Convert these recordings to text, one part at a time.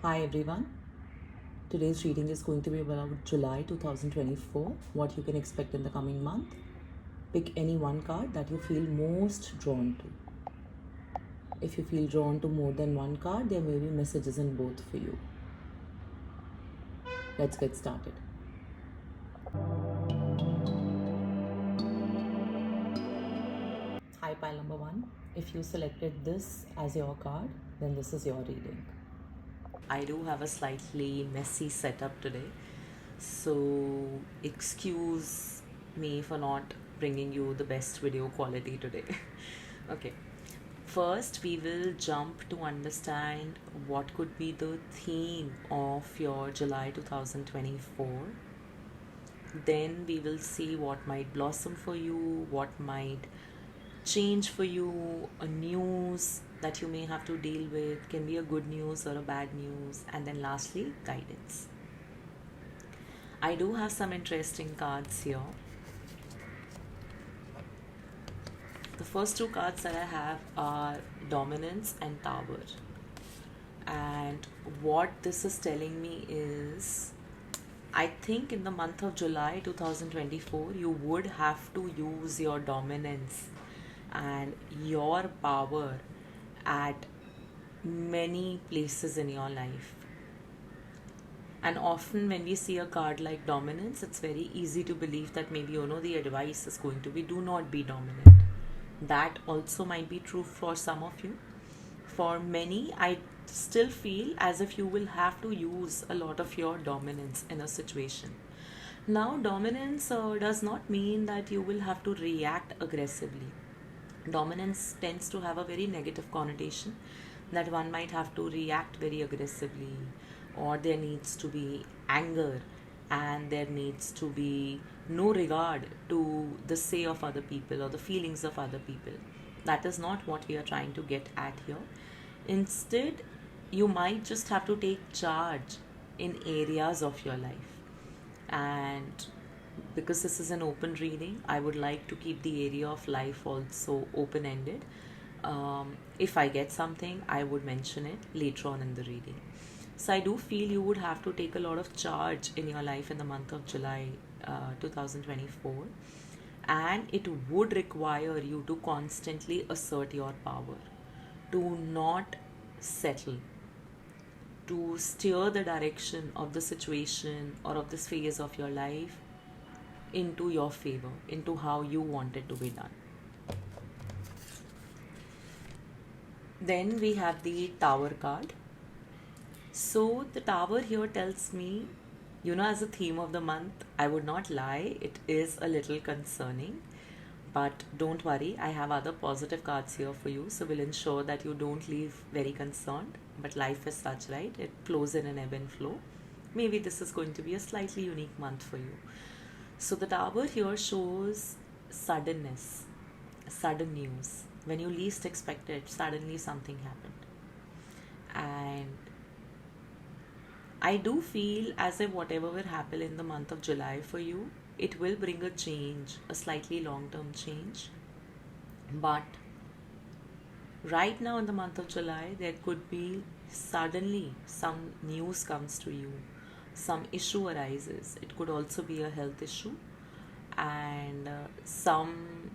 Hi everyone. Today's reading is going to be about July 2024, what you can expect in the coming month. Pick any one card that you feel most drawn to. If you feel drawn to more than one card, there may be messages in both for you. Let's get started. Hi, pile number one. If you selected this as your card, then this is your reading. I do have a slightly messy setup today, so excuse me for not bringing you the best video quality today. Okay, first we will jump to understand what could be the theme of your July 2024. Then we will see what might blossom for you, what might change for you, a news that you may have to deal with, can be a good news or a bad news, and then lastly, guidance. I do have some interesting cards here. The first two cards that I have are Dominance and Tower. And what this is telling me is, I think in the month of July 2024, you would have to use your dominance and your power at many places in your life. And often when we see a card like dominance, it's very easy to believe that maybe the advice is going to be do not be dominant. That also might be true for some of you. For many, I still feel as if you will have to use a lot of your dominance in a situation. Now, dominance does not mean that you will have to react aggressively. Dominance tends to have a very negative connotation, that one might have to react very aggressively, or there needs to be anger, and there needs to be no regard to the say of other people or the feelings of other people. That is not what we are trying to get at here. Instead, you might just have to take charge in areas of your life. And because this is an open reading, I would like to keep the area of life also open ended. If I get something, I would mention it later on in the reading. So I do feel you would have to take a lot of charge in your life in the month of July 2024, and it would require you to constantly assert your power, to not settle, to steer the direction of the situation or of this phase of your life into your favor, into how you want it to be done. Then we have the Tower card. So the Tower here tells me, as a theme of the month, I would not lie, it is a little concerning. But don't worry, I have other positive cards here for you, so we'll ensure that you don't leave very concerned. But life is such, right? It flows in an ebb and flow. Maybe this is going to be a slightly unique month for you. So the Tower here shows suddenness, sudden news. When you least expect it, suddenly something happened. And I do feel as if whatever will happen in the month of July for you, it will bring a change, a slightly long-term change. But right now in the month of July, there could be suddenly some news comes to you, some issue arises. It could also be a health issue, and some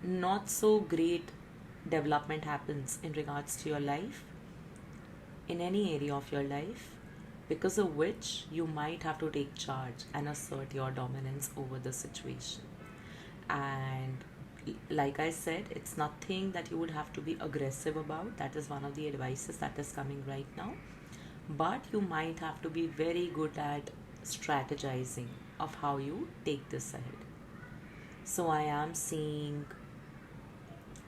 not so great development happens in regards to your life, in any area of your life, because of which you might have to take charge and assert your dominance over the situation. And like I said, it's nothing that you would have to be aggressive about. That is one of the advices that is coming right now. But you might have to be very good at strategizing of how you take this ahead. So I am seeing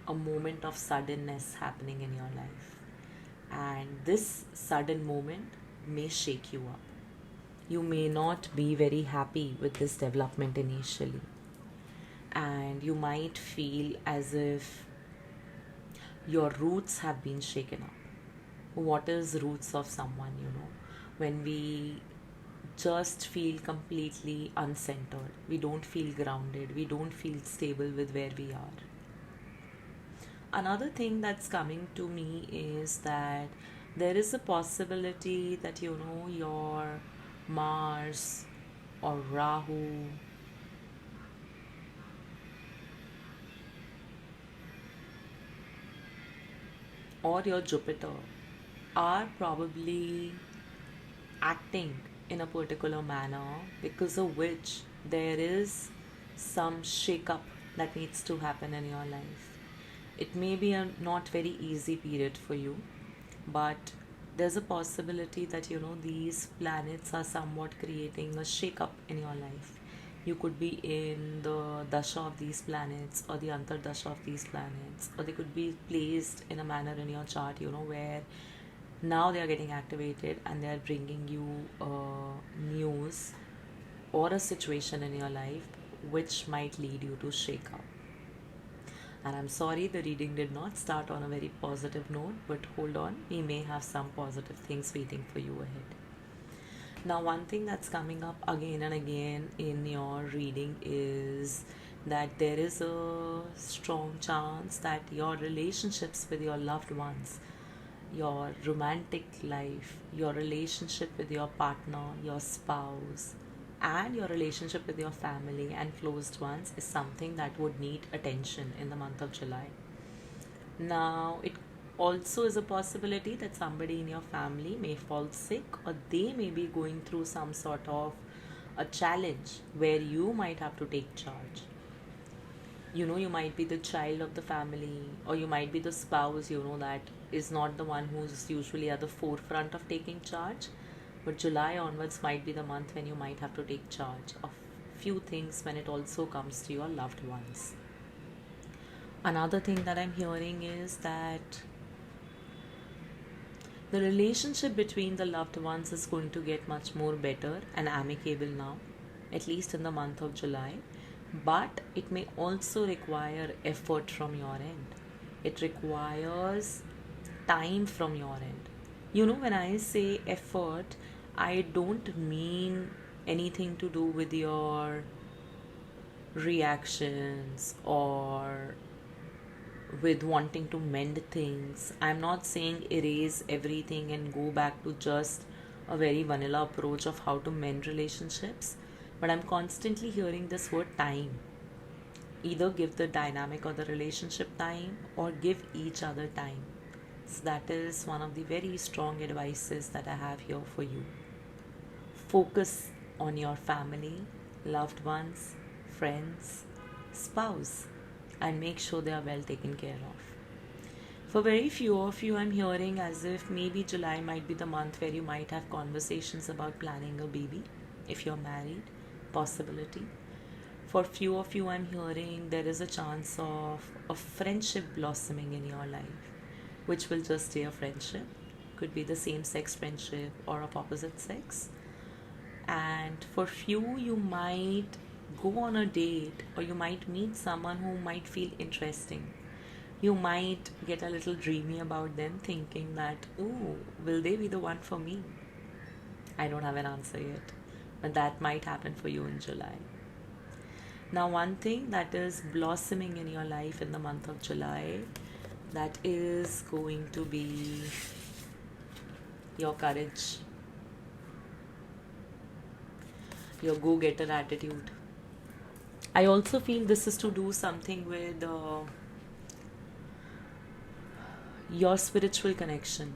a moment of suddenness happening in your life. And this sudden moment may shake you up. You may not be very happy with this development initially. And you might feel as if your roots have been shaken up. What is roots of someone, when we just feel completely uncentered, we don't feel grounded, we don't feel stable with where we are. Another thing that's coming to me is that there is a possibility that your Mars or Rahu or your Jupiter are probably acting in a particular manner, because of which there is some shake-up that needs to happen in your life. It may be a not very easy period for you, but there's a possibility that these planets are somewhat creating a shake-up in your life. You could be in the dasha of these planets or the antardasha of these planets, or they could be placed in a manner in your chart where now they are getting activated and they are bringing you news or a situation in your life which might lead you to shake up. And I'm sorry the reading did not start on a very positive note, but hold on, we may have some positive things waiting for you ahead. Now, one thing that's coming up again and again in your reading is that there is a strong chance that your relationships with your loved ones, your romantic life, your relationship with your partner, your spouse, and your relationship with your family and closed ones is something that would need attention in the month of July. Now, it also is a possibility that somebody in your family may fall sick, or they may be going through some sort of a challenge where you might have to take charge. You might be the child of the family, or you might be the spouse, that is not the one who's usually at the forefront of taking charge. But July onwards might be the month when you might have to take charge of few things when it also comes to your loved ones. Another thing that I'm hearing is that the relationship between the loved ones is going to get much more better and amicable now, at least in the month of July. But it may also require effort from your end. It requires time from your end. When I say effort, I don't mean anything to do with your reactions or with wanting to mend things. I'm not saying erase everything and go back to just a very vanilla approach of how to mend relationships, but I'm constantly hearing this word time. Either give the dynamic or the relationship time, or give each other time. So that is one of the very strong advices that I have here for you. Focus on your family, loved ones, friends, spouse, and make sure they are well taken care of. For very few of you, I'm hearing as if maybe July might be the month where you might have conversations about planning a baby. If you're married, possibility. For few of you, I'm hearing there is a chance of a friendship blossoming in your life, which will just stay a friendship. Could be the same sex friendship or of opposite sex. And for few, you might go on a date, or you might meet someone who might feel interesting. You might get a little dreamy about them, thinking that, ooh, will they be the one for me? I don't have an answer yet, but that might happen for you in July. Now, one thing that is blossoming in your life in the month of July, that is going to be your courage, your go-getter attitude. I also feel this is to do something with your spiritual connection.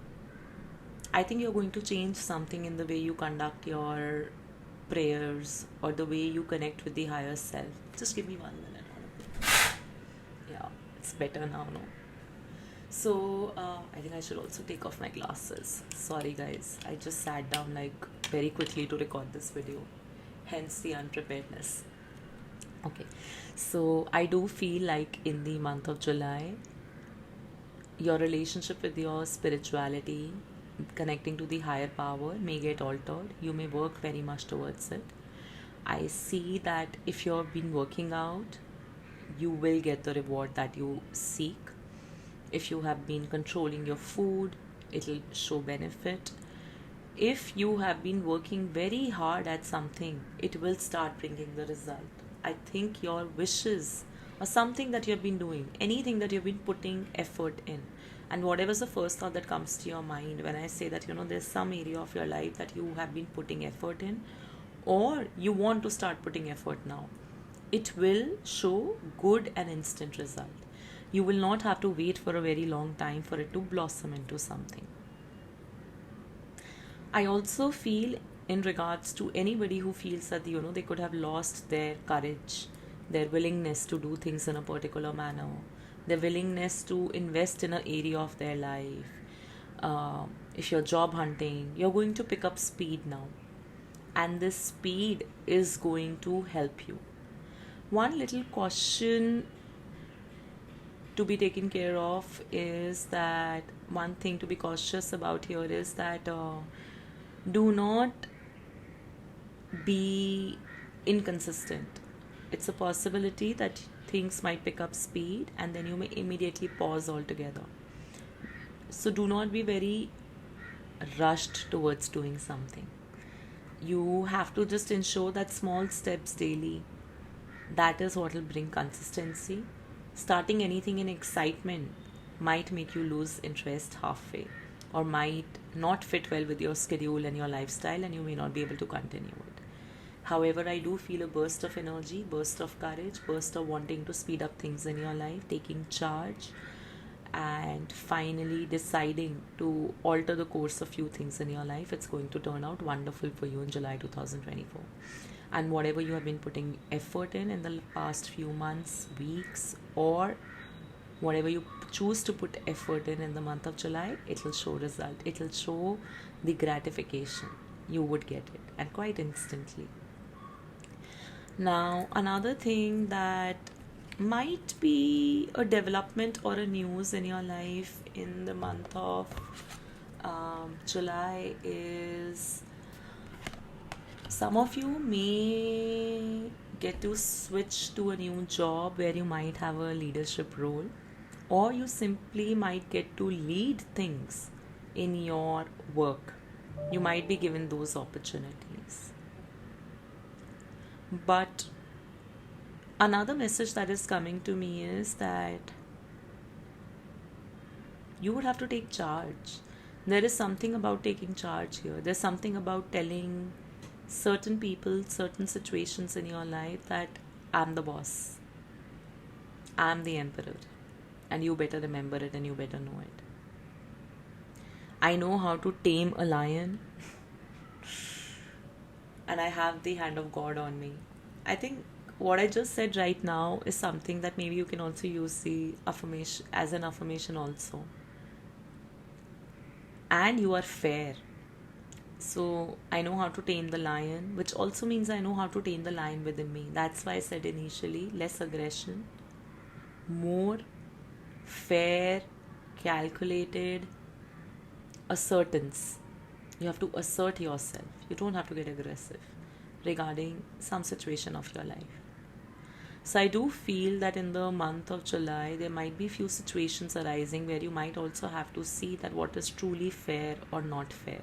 I think you're going to change something in the way you conduct your prayers or the way you connect with the higher self. Just give me 1 minute. Yeah, it's better now, no? So, I think I should also take off my glasses. Sorry guys, I just sat down very quickly to record this video. Hence the unpreparedness. Okay, so I do feel like in the month of July, your relationship with your spirituality, connecting to the higher power, may get altered. You may work very much towards it. I see that if you've been working out, you will get the reward that you seek. If you have been controlling your food, it'll show benefit. If you have been working very hard at something, it will start bringing the result. I think your wishes or something that you have been doing, anything that you've been putting effort in, And whatever's the first thought that comes to your mind when I say that, there's some area of your life that you have been putting effort in, or you want to start putting effort now, it will show good and instant result. You will not have to wait for a very long time for it to blossom into something. I also feel, in regards to anybody who feels that they could have lost their courage, their willingness to do things in a particular manner, their willingness to invest in an area of their life. If you're job hunting, you're going to pick up speed now, and this speed is going to help you. One little caution to be taken care of is that, one thing to be cautious about here is that do not be inconsistent. It's a possibility that things might pick up speed and then you may immediately pause altogether. So do not be very rushed towards doing something. You have to just ensure that small steps daily, that is what will bring consistency. Starting anything in excitement might make you lose interest halfway, or might not fit well with your schedule and your lifestyle, and you may not be able to continue it. However, I do feel a burst of energy, burst of courage, burst of wanting to speed up things in your life, taking charge, and finally deciding to alter the course of few things in your life. It's going to turn out wonderful for you in July 2024. And whatever you have been putting effort in the past few months, weeks, or whatever you choose to put effort in the month of July, it will show result. It will show the gratification. You would get it, and quite instantly. Now, another thing that might be a development or a news in your life in the month of July is, some of you may get to switch to a new job where you might have a leadership role, or you simply might get to lead things in your work. You might be given those opportunities. But another message that is coming to me is that you would have to take charge. There is something about taking charge here. There's something about telling certain people, certain situations in your life that I'm the boss, I'm the emperor, and you better remember it and you better know it. I know how to tame a lion and I have the hand of God on me. I think what I just said right now is something that maybe you can also use the affirmation as an affirmation also. And you are fair. So I know how to tame the lion, which also means I know how to tame the lion within me. That's why I said initially, less aggression, more fair, calculated assertance. You have to assert yourself. You don't have to get aggressive regarding some situation of your life. So I do feel that in the month of July, there might be few situations arising where you might also have to see that what is truly fair or not fair.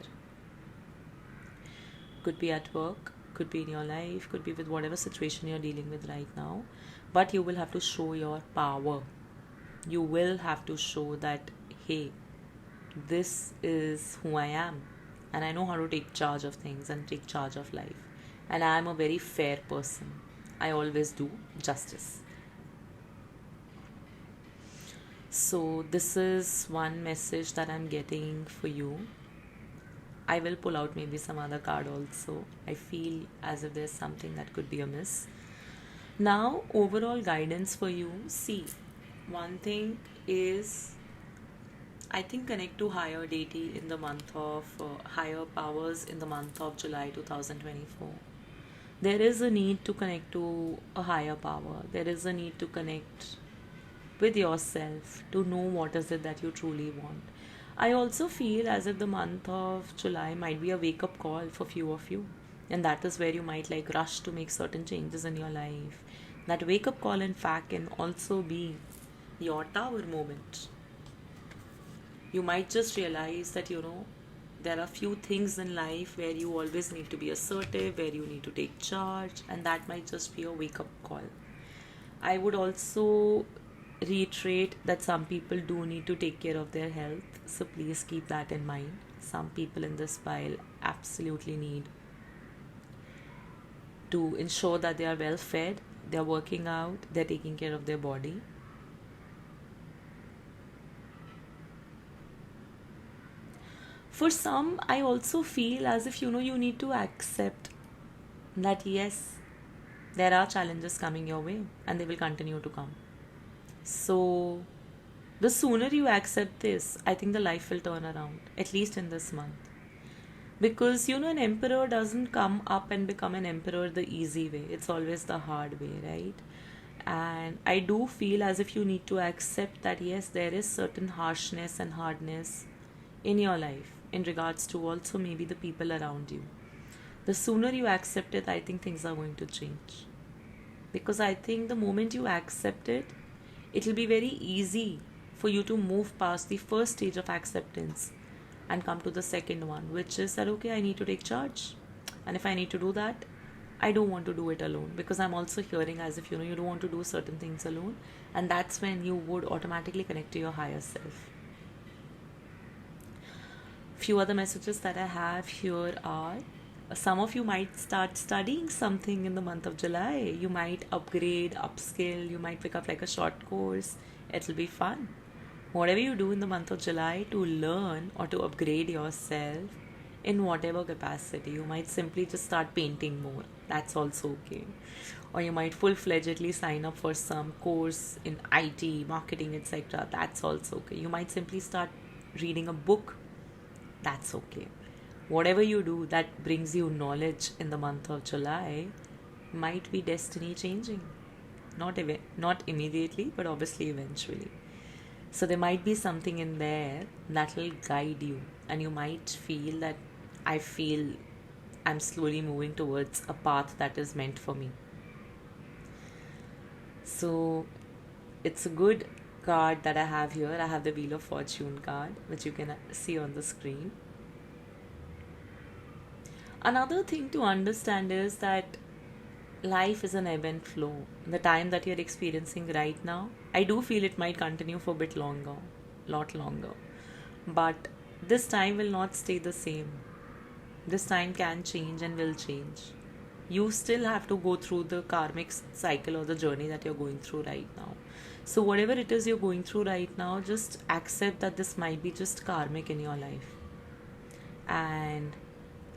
Could be at work, could be in your life, could be with whatever situation you're dealing with right now. But you will have to show your power. You will have to show that, hey, this is who I am. And I know how to take charge of things and take charge of life. And I am a very fair person. I always do justice. So this is one message that I'm getting for you. I will pull out maybe some other card also. I feel as if there's something that could be amiss. Now, overall guidance for you. See, one thing is, I think connect to higher deity in the month of higher powers in the month of July 2024. There is a need to connect to a higher power. There is a need to connect with yourself to know what is it that you truly want. I also feel as if the month of July might be a wake-up call for few of you. And that is where you might rush to make certain changes in your life. That wake-up call, in fact, can also be your tower moment. You might just realize that, there are few things in life where you always need to be assertive, where you need to take charge, and that might just be a wake-up call. I would also reiterate that some people do need to take care of their health, so please keep that in mind. Some people in this pile absolutely need to ensure that they are well fed, they are working out, they're taking care of their body. For some, I also feel as if you need to accept that yes, there are challenges coming your way and they will continue to come. So, the sooner you accept this, I think the life will turn around, at least in this month. Because an emperor doesn't come up and become an emperor the easy way, it's always the hard way, right? And I do feel as if you need to accept that yes, there is certain harshness and hardness in your life in regards to also maybe the people around you. The sooner you accept it, I think things are going to change. Because I think the moment you accept it, it'll be very easy for you to move past the first stage of acceptance and come to the second one, which is that okay, I need to take charge. And if I need to do that, I don't want to do it alone, because I'm also hearing as if you don't want to do certain things alone, and that's when you would automatically connect to your higher self. Few other messages that I have here are, some of you might start studying something in the month of July. You might upgrade, upskill, you might pick up like a short course. It'll be fun. Whatever you do in the month of July to learn or to upgrade yourself in whatever capacity, you might simply just start painting more. That's also okay. Or you might full-fledgedly sign up for some course in IT, marketing, etc. That's also okay. You might simply start reading a book. That's okay. Whatever you do that brings you knowledge in the month of July might be destiny changing. Not immediately, but obviously eventually. So there might be something in there that will guide you, and you might feel that I feel I'm slowly moving towards a path that is meant for me. So it's a good card that I have here. I have the Wheel of Fortune card, which you can see on the screen. Another thing to understand is that life is an ebb and flow. The time that you're experiencing right now, I do feel it might continue for a bit longer, lot longer. But this time will not stay the same. This time can change and will change. You still have to go through the karmic cycle or the journey that you're going through right now. So whatever it is you're going through right now, just accept that this might be just karmic in your life. And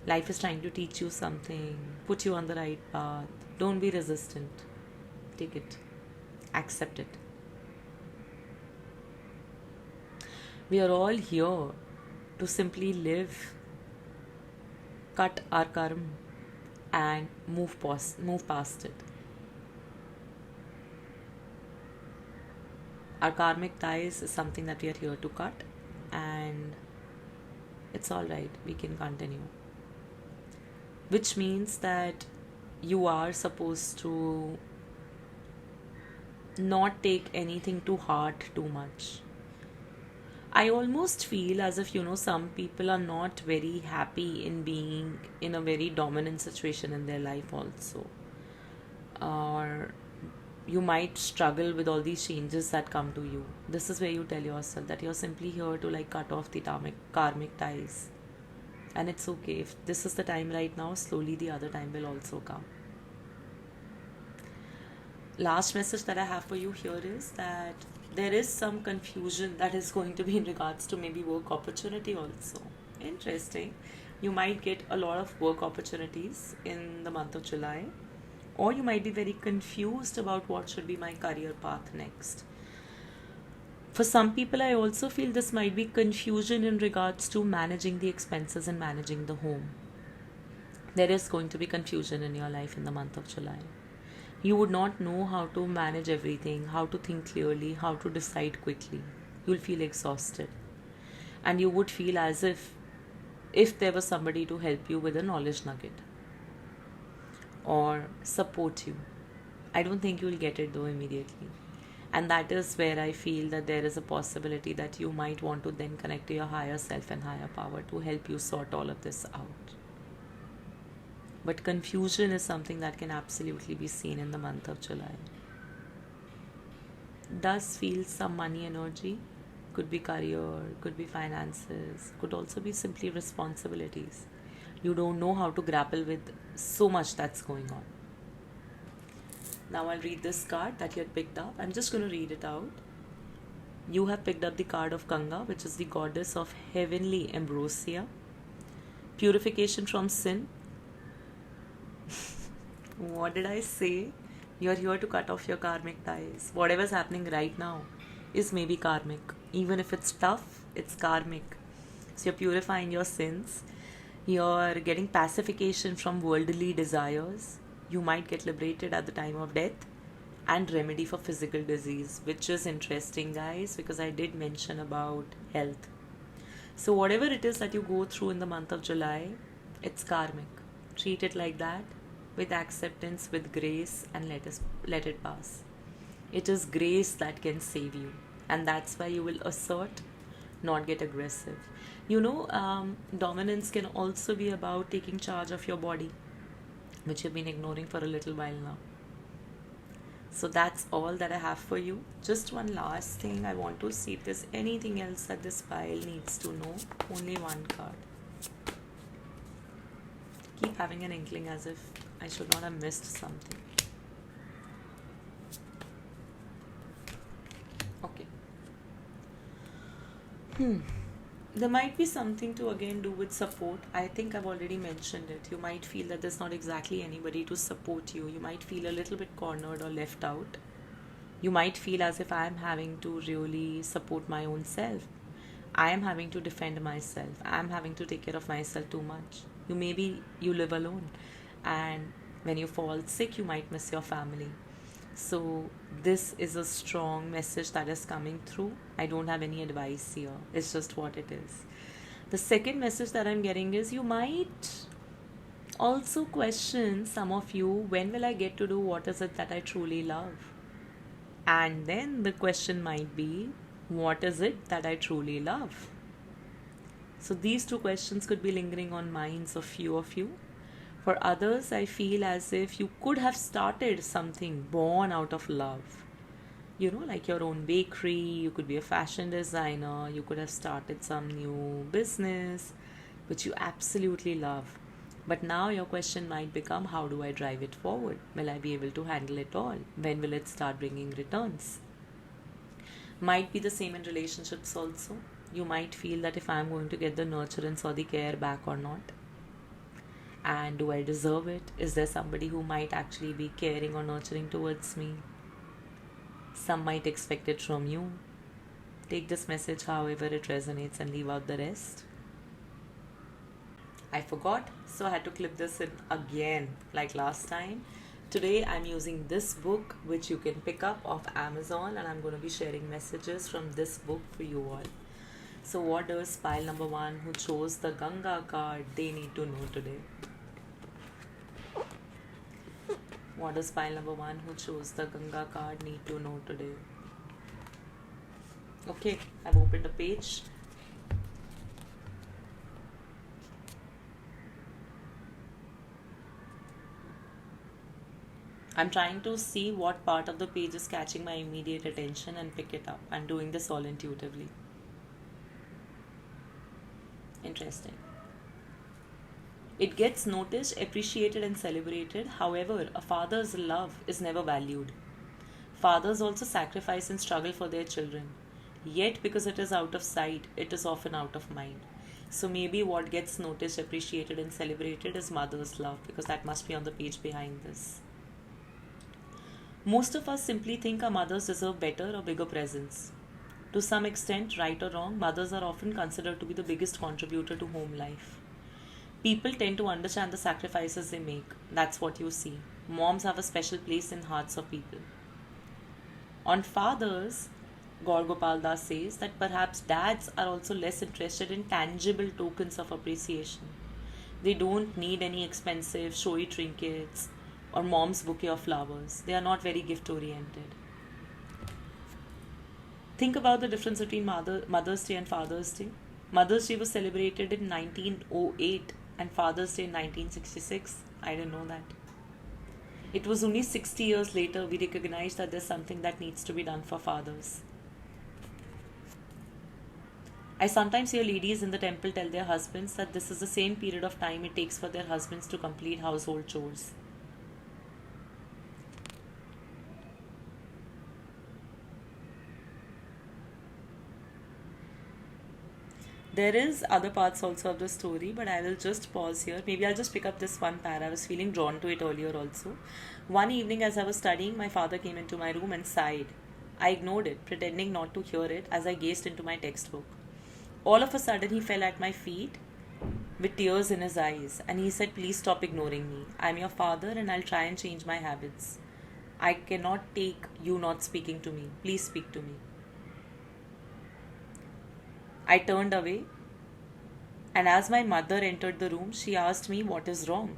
life is trying to teach you something, put you on the right path. Don't be resistant. Take it. Accept it. We are all here to simply live, cut our karma, and move past it. Our karmic ties is something that we are here to cut, and it's alright. We can continue. Which means that you are supposed to not take anything to heart too much. I almost feel as if some people are not very happy in being in a very dominant situation in their life also. Or you might struggle with all these changes that come to you. This is where you tell yourself that you're simply here to cut off the karmic ties. And it's okay. If this is the time right now, slowly the other time will also come. Last message that I have for you here is that there is some confusion that is going to be in regards to maybe work opportunity also. Interesting. You might get a lot of work opportunities in the month of July, or you might be very confused about what should be my career path next. For some people, I also feel this might be confusion in regards to managing the expenses and managing the home. There is going to be confusion in your life in the month of July. You would not know how to manage everything, how to think clearly, how to decide quickly. You'll feel exhausted. And you would feel as if there was somebody to help you with a knowledge nugget or support you. I don't think you'll get it though immediately. And that is where I feel that there is a possibility that you might want to then connect to your higher self and higher power to help you sort all of this out. But confusion is something that can absolutely be seen in the month of July. does feel some money energy. Could be career, could be finances, could also be simply responsibilities. You don't know how to grapple with so much that's going on. Now I'll read this card that you had picked up. I'm just going to read it out. You have picked up the card of Ganga, which is the goddess of heavenly ambrosia, purification from sin. What did I say? You're here to cut off your karmic ties. Whatever's happening right now is maybe karmic. Even if it's tough, it's karmic. So you're purifying your sins. You're getting pacification from worldly desires. You might get liberated at the time of death, and remedy for physical disease, which is interesting, guys, because I did mention about health. So whatever it is that you go through in the month of July, it's karmic. Treat it like that, with acceptance, with grace, and let it pass. It is grace that can save you, and that's why you will assert, not get aggressive. Dominance can also be about taking charge of your body, which you've been ignoring for a little while now. So that's all that I have for you. Just one last thing. I want to see if there's anything else that this pile needs to know. Only one card. Keep having an inkling as if I should not have missed something. Okay. There might be something to again do with support. I think I've already mentioned it. You might feel that there's not exactly anybody to support you. You might feel a little bit cornered or left out. You might feel as if I'm having to really support my own self. I am having to defend myself. I'm having to take care of myself too much. You live alone, and when you fall sick, you might miss your family. So this is a strong message that is coming through. I don't have any advice here. It's just what it is. The second message that I'm getting is you might also question, some of you, when will I get to do what is it that I truly love? And then the question might be, what is it that I truly love? So these two questions could be lingering on minds of few of you. For others, I feel as if you could have started something born out of love. Like your own bakery, you could be a fashion designer, you could have started some new business, which you absolutely love. But now your question might become, how do I drive it forward? Will I be able to handle it all? When will it start bringing returns? Might be the same in relationships also. You might feel that if I'm going to get the nurturance or the care back or not. And do I deserve it? Is there somebody who might actually be caring or nurturing towards me? Some might expect it from you. Take this message however it resonates and leave out the rest. I forgot, so I had to clip this in again like last time. Today I'm using this book, which you can pick up off Amazon, and I'm going to be sharing messages from this book for you all. So what does pile number 1 who chose the Ganga card, they need to know today? What does pile number 1 who chose the Ganga card need to know today? Okay, I've opened a page. I'm trying to see what part of the page is catching my immediate attention and pick it up. I'm doing this all intuitively. Interesting. It gets noticed, appreciated, and celebrated. However, a father's love is never valued. Fathers also sacrifice and struggle for their children. Yet, because it is out of sight, it is often out of mind. So maybe what gets noticed, appreciated, and celebrated is mother's love, because that must be on the page behind this. Most of us simply think our mothers deserve better or bigger presents. To some extent, right or wrong, mothers are often considered to be the biggest contributor to home life. People tend to understand the sacrifices they make. That's what you see. Moms have a special place in hearts of people. On fathers, Gaur Gopal Das says that perhaps dads are also less interested in tangible tokens of appreciation. They don't need any expensive, showy trinkets or mom's bouquet of flowers. They are not very gift oriented. Think about the difference between Mother's Day and Father's Day. Mother's Day was celebrated in 1908 and Father's Day in 1966. I didn't know that. It was only 60 years later we recognized that there's something that needs to be done for fathers. I sometimes hear ladies in the temple tell their husbands that this is the same period of time it takes for their husbands to complete household chores. There is other parts also of the story, but I will just pause here. Maybe I'll just pick up this one para. I was feeling drawn to it earlier also. One evening as I was studying, my father came into my room and sighed. I ignored it, pretending not to hear it as I gazed into my textbook. All of a sudden, he fell at my feet with tears in his eyes, and he said, "Please stop ignoring me. I'm your father and I'll try and change my habits. I cannot take you not speaking to me. Please speak to me." I turned away, and as my mother entered the room, she asked me, "What is wrong?"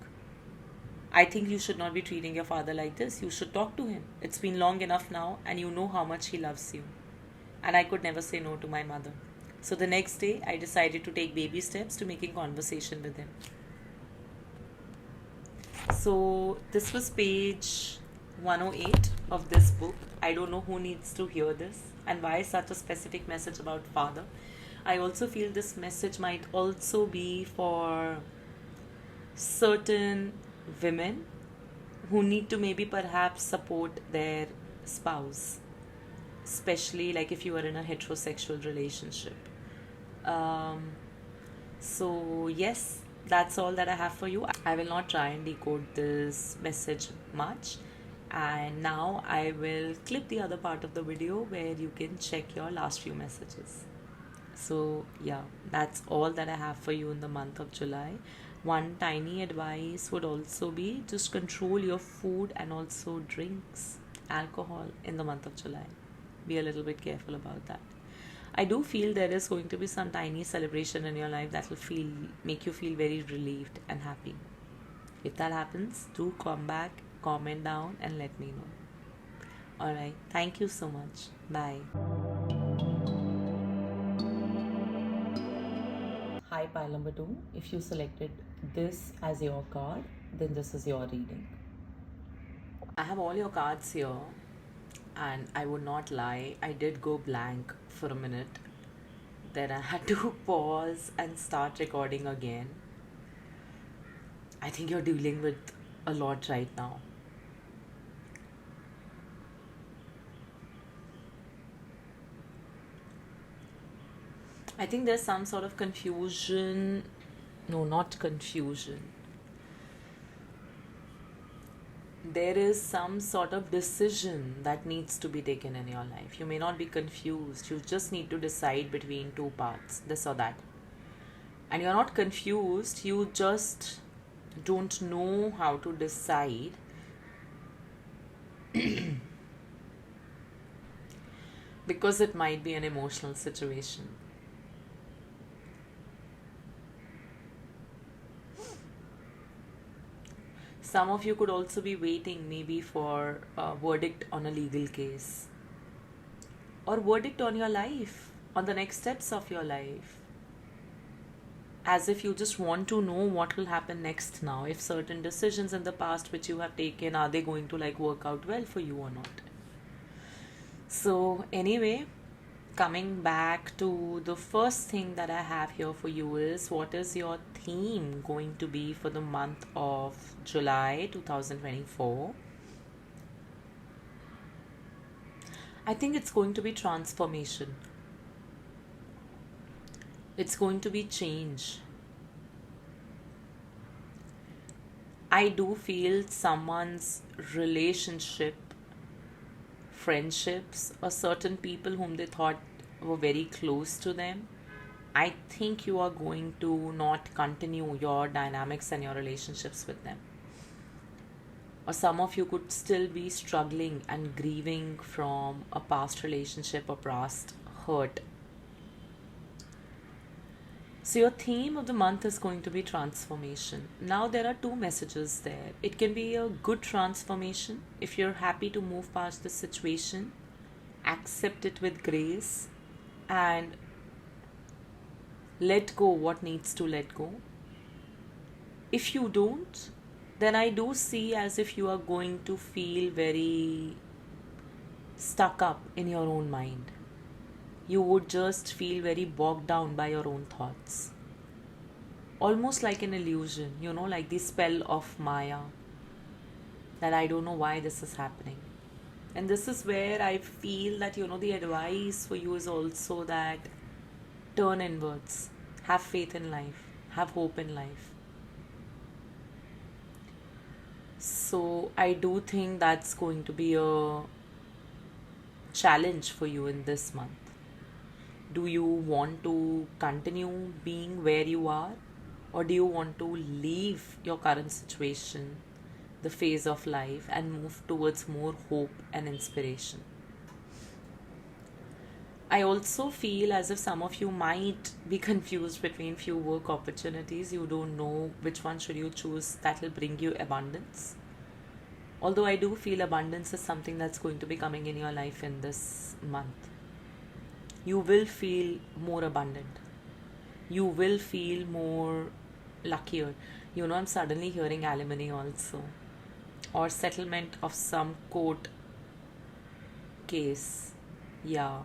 "I think you should not be treating your father like this. You should talk to him. It's been long enough now, and you know how much he loves you." And I could never say no to my mother. So the next day, I decided to take baby steps to making conversation with him. So this was page 108 of this book. I don't know who needs to hear this and why such a specific message about father. I also feel this message might also be for certain women who need to maybe perhaps support their spouse, especially like if you are in a heterosexual relationship. So yes, that's all that I have for you. I will not try and decode this message much, and now I will clip the other part of the video where you can check your last few messages. So yeah, that's all that I have for you in the month of July. One tiny advice would also be just control your food and also drinks, alcohol in the month of July. Be a little bit careful about that. I do feel there is going to be some tiny celebration in your life that will make you feel very relieved and happy. If that happens, do come back, comment down and let me know. Alright, thank you so much. Bye. Hi, pile number 2. If you selected this as your card, then this is your reading. I have all your cards here, and I would not lie, I did go blank for a minute. Then I had to pause and start recording again. I think you're dealing with a lot right now. I think there's some sort of confusion. No, not confusion. There is some sort of decision that needs to be taken in your life. You may not be confused. You just need to decide between two paths, this or that. And you're not confused. You just don't know how to decide. Because it might be an emotional situation. Some of you could also be waiting maybe for a verdict on a legal case, or verdict on your life, on the next steps of your life. As if you just want to know what will happen next now. If certain decisions in the past which you have taken, are they going to work out well for you or not? So anyway, coming back to the first thing that I have here for you is, what is your theme going to be for the month of July 2024? I think it's going to be transformation. It's going to be change. I do feel someone's relationship, friendships, or certain people whom they thought were very close to them, I think you are going to not continue your dynamics and your relationships with them. Or some of you could still be struggling and grieving from a past relationship or past hurt. So your theme of the month is going to be transformation. Now there are two messages there. It can be a good transformation if you're happy to move past the situation, accept it with grace, and let go what needs to let go. If you don't, then I do see as if you are going to feel very stuck up in your own mind. You would just feel very bogged down by your own thoughts. Almost like an illusion, like the spell of Maya, that I don't know why this is happening. And this is where I feel that, the advice for you is also that turn inwards, have faith in life, have hope in life. So I do think that's going to be a challenge for you in this month. Do you want to continue being where you are, or do you want to leave your current situation, the phase of life, and move towards more hope and inspiration? I also feel as if some of you might be confused between few work opportunities. You don't know which one should you choose that will bring you abundance. Although I do feel abundance is something that's going to be coming in your life in this month. You will feel more abundant. You will feel more luckier. I'm suddenly hearing alimony also, or settlement of some court case. Yeah.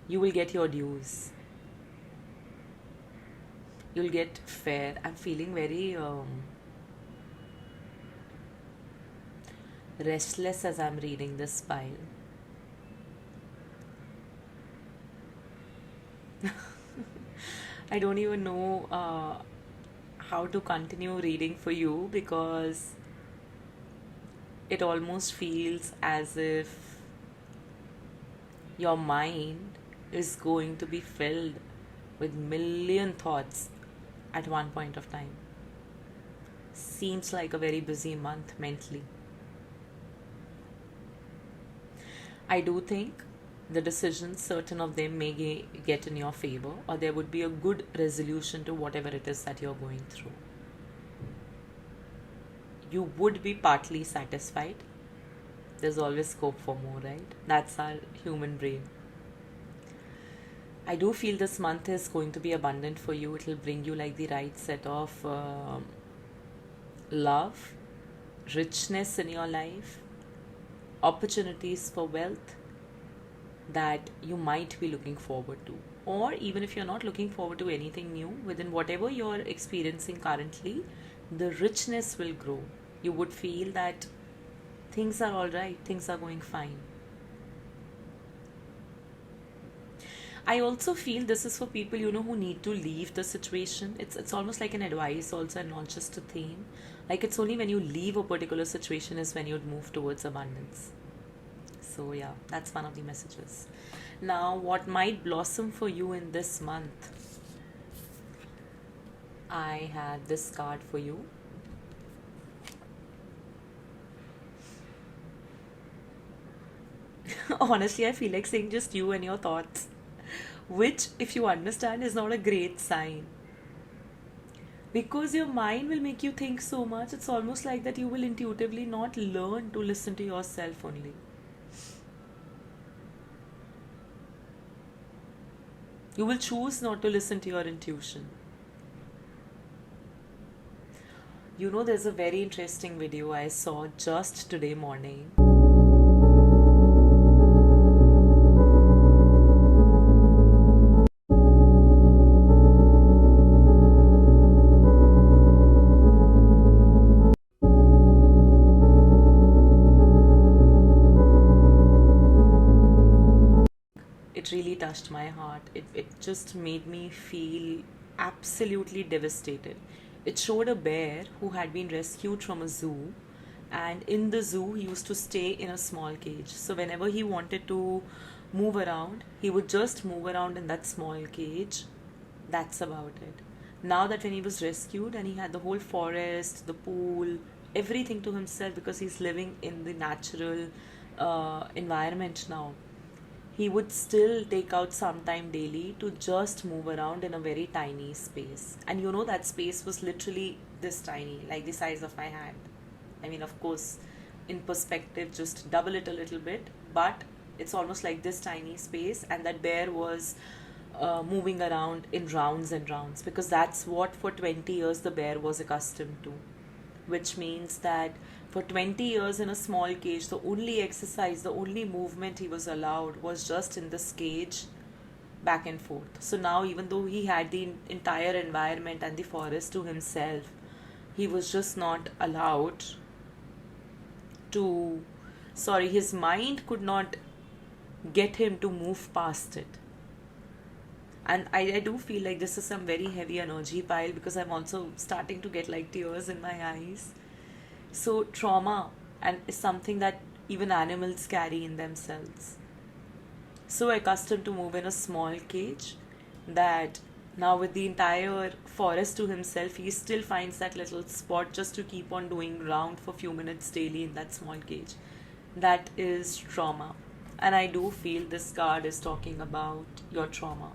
You will get your dues. You'll get fair. I'm feeling very restless as I'm reading this pile. I don't even know how to continue reading for you, because it almost feels as if your mind is going to be filled with million thoughts at one point of time. Seems like a very busy month mentally. I do think the decisions, certain of them may get in your favor, or there would be a good resolution to whatever it is that you're going through. You would be partly satisfied. There's always scope for more, right? That's our human brain. I do feel this month is going to be abundant for you. It will bring you like the right set of love, richness in your life, opportunities for wealth that you might be looking forward to. Or even if you're not looking forward to anything new, within whatever you're experiencing currently, the richness will grow. You would feel that things are all right, things are going fine. I also feel this is for people, who need to leave the situation. It's almost like an advice also, and not just a theme. Like, it's only when you leave a particular situation is when you'd move towards abundance. So yeah, that's one of the messages. Now, what might blossom for you in this month? I had this card for you. Honestly, I feel like saying just you and your thoughts, which, if you understand, is not a great sign. Because your mind will make you think so much, it's almost like that you will intuitively not learn to listen to yourself only. You will choose not to listen to your intuition. There's a very interesting video I saw just today morning. It really touched my heart. It just made me feel absolutely devastated. It showed a bear who had been rescued from a zoo, and in the zoo he used to stay in a small cage. So whenever he wanted to move around, he would just move around in that small cage. That's about it. Now that when he was rescued and he had the whole forest, the pool, everything to himself, because he's living in the natural environment now, he would still take out some time daily to just move around in a very tiny space. And that space was literally this tiny, like the size of my hand. I mean, of course, in perspective, just double it a little bit, but it's almost like this tiny space, and that bear was moving around in rounds and rounds, because that's what for 20 years the bear was accustomed to. which means that for 20 years in a small cage, the only exercise, the only movement he was allowed was just in this cage, back and forth. So now, even though he had the entire environment and the forest to himself, he was just not allowed to, his mind could not get him to move past it. And I do feel like this is some very heavy energy pile, because I'm also starting to get like tears in my eyes. So trauma and is something that even animals carry in themselves. So accustomed to move in a small cage that now, with the entire forest to himself, he still finds that little spot just to keep on doing round for few minutes daily in that small cage. That is trauma. And I do feel this card is talking about your trauma.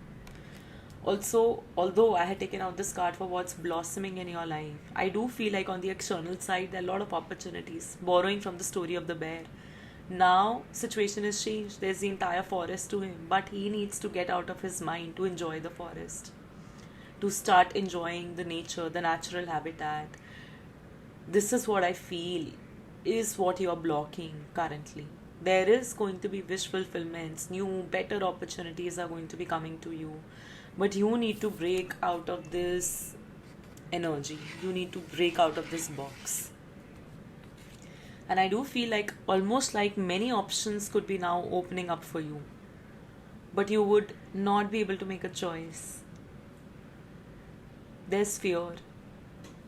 Also, although I had taken out this card for what's blossoming in your life, I do feel like on the external side there are a lot of opportunities. Borrowing from the story of the bear. Now, situation has changed. There's the entire forest to him, but he needs to get out of his mind to enjoy the forest, to start enjoying the nature, the natural habitat. This is what I feel is what you're blocking currently. There is going to be wish fulfillments, new, better opportunities are going to be coming to you. But you need to break out of this energy. You need to break out of this box. And I do feel like almost like many options could be now opening up for you. But you would not be able to make a choice. There's fear.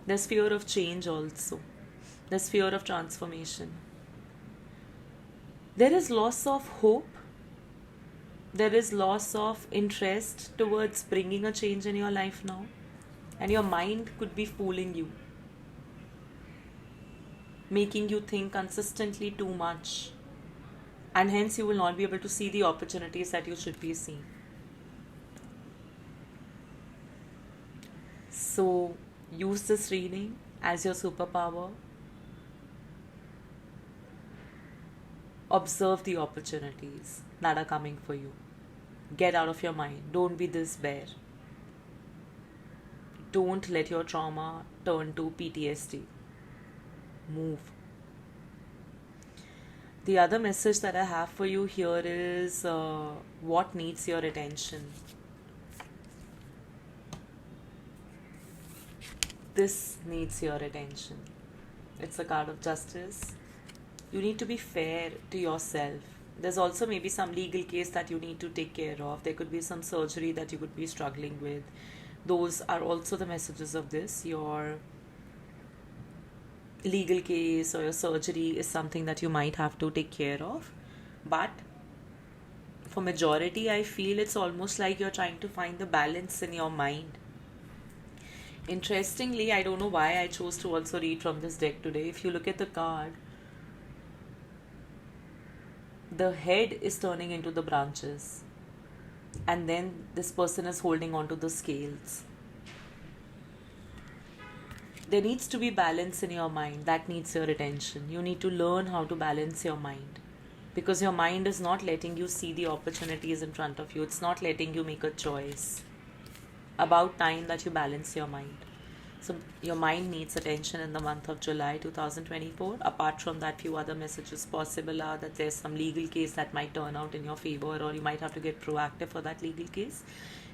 There's fear of change also. There's fear of transformation. There is loss of hope. There is loss of interest towards bringing a change in your life now. And your mind could be fooling you, making you think consistently too much. And hence you will not be able to see the opportunities that you should be seeing. So use this reading as your superpower. Observe the opportunities that are coming for you. Get out of your mind. Don't be this bear. Don't let your trauma turn to PTSD. Move. The other message that I have for you here is what needs your attention. This needs your attention. It's a card of justice. You need to be fair to yourself. There's also maybe some legal case that you need to take care of. There could be some surgery that you could be struggling with. Those are also the messages of this. Your legal case or your surgery is something that you might have to take care of. But for majority, I feel it's almost like you're trying to find the balance in your mind. Interestingly, I don't know why I chose to also read from this deck today. If you look at the card, the head is turning into the branches, and then this person is holding on to the scales. There needs to be balance in your mind. That needs your attention. You need to learn how to balance your mind, because your mind is not letting you see the opportunities in front of you. It's not letting you make a choice. About time that you balance your mind. So your mind needs attention in the month of July 2024. Apart from that, few other messages possible are that there's some legal case that might turn out in your favor, or you might have to get proactive for that legal case.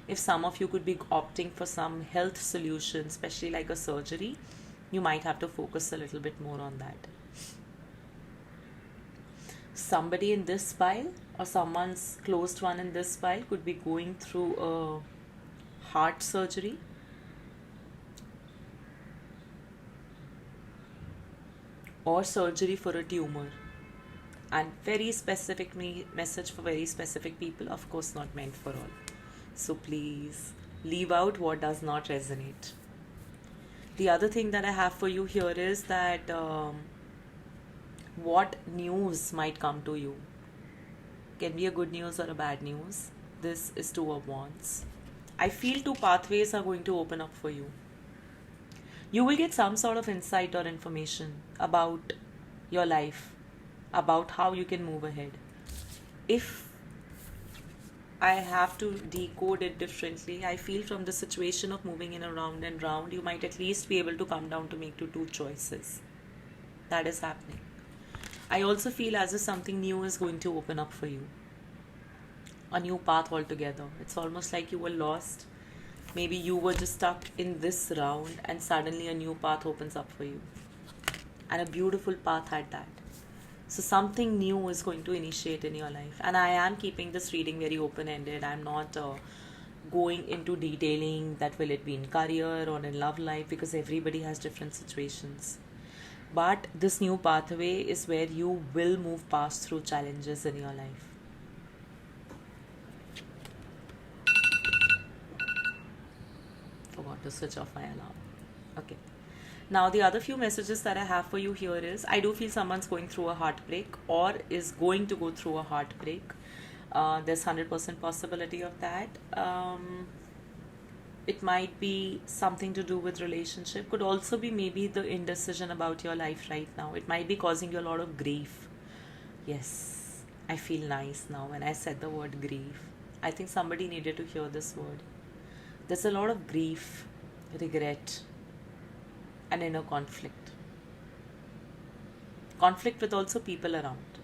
If some of you could be opting for some health solution, especially like a surgery, you might have to focus a little bit more on that. Somebody in this pile or someone's closed one in this pile could be going through a heart surgery, or surgery for a tumor, and very specific message for very specific people, of course not meant for all. So please leave out what does not resonate. The other thing that I have for you here is that what news might come to you. Can be a good news or a bad news. This is Two of Wands. I feel two pathways are going to open up for you. You will get some sort of insight or information about your life, about how you can move ahead. If I have to decode it differently. I feel from the situation of moving in around and round, you might at least be able to come down to make two choices. That is happening. I also feel as if something new is going to open up for you. A new path altogether. It's almost like you were lost. Maybe you were just stuck in this round and suddenly a new path opens up for you. And a beautiful path at that. So something new is going to initiate in your life. And I am keeping this reading very open-ended. I'm not going into detailing that will it be in career or in love life, because everybody has different situations. But this new pathway is where you will move past through challenges in your life. Forgot to switch off my alarm. Okay. Now, the other few messages that I have for you here is, I do feel someone's going through a heartbreak or is going to go through a heartbreak. There's 100% possibility of that. It might be something to do with relationship. Could also be maybe the indecision about your life right now. It might be causing you a lot of grief. Yes, I feel nice now when I said the word grief. I think somebody needed to hear this word. There's a lot of grief, regret, and inner conflict. Conflict with also people around.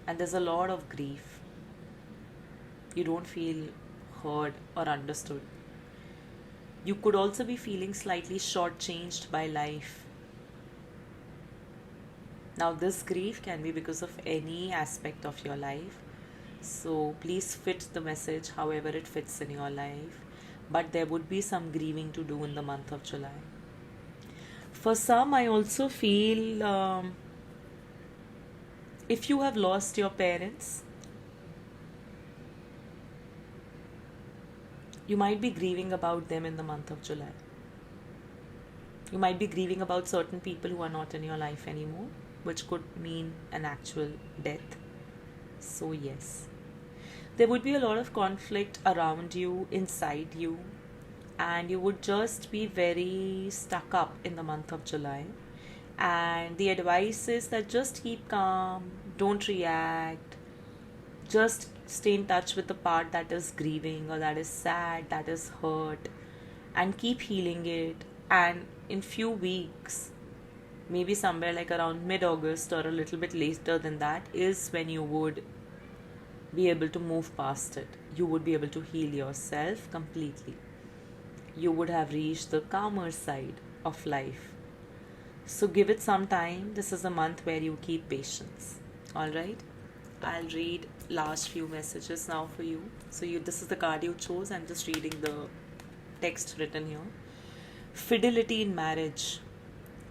And there's a lot of grief. You don't feel heard or understood. You could also be feeling slightly shortchanged by life. Now, this grief can be because of any aspect of your life. So please fit the message however it fits in your life. But there would be some grieving to do in the month of July. For some, I also feel if you have lost your parents, you might be grieving about them in the month of July. You might be grieving about certain people who are not in your life anymore, which could mean an actual death. So yes, there would be a lot of conflict around you, inside you, and you would just be very stuck up in the month of July. And the advice is that just keep calm, don't react, just stay in touch with the part that is grieving or that is sad, that is hurt, and keep healing it. And in few weeks, maybe somewhere like around mid-August or a little bit later than that, is when you would be able to move past it. You would be able to heal yourself completely. You would have reached the calmer side of life. So give it some time. This is a month where you keep patience. Alright? I'll read last few messages now for you. So this is the card you chose. I'm just reading the text written here. Fidelity in marriage.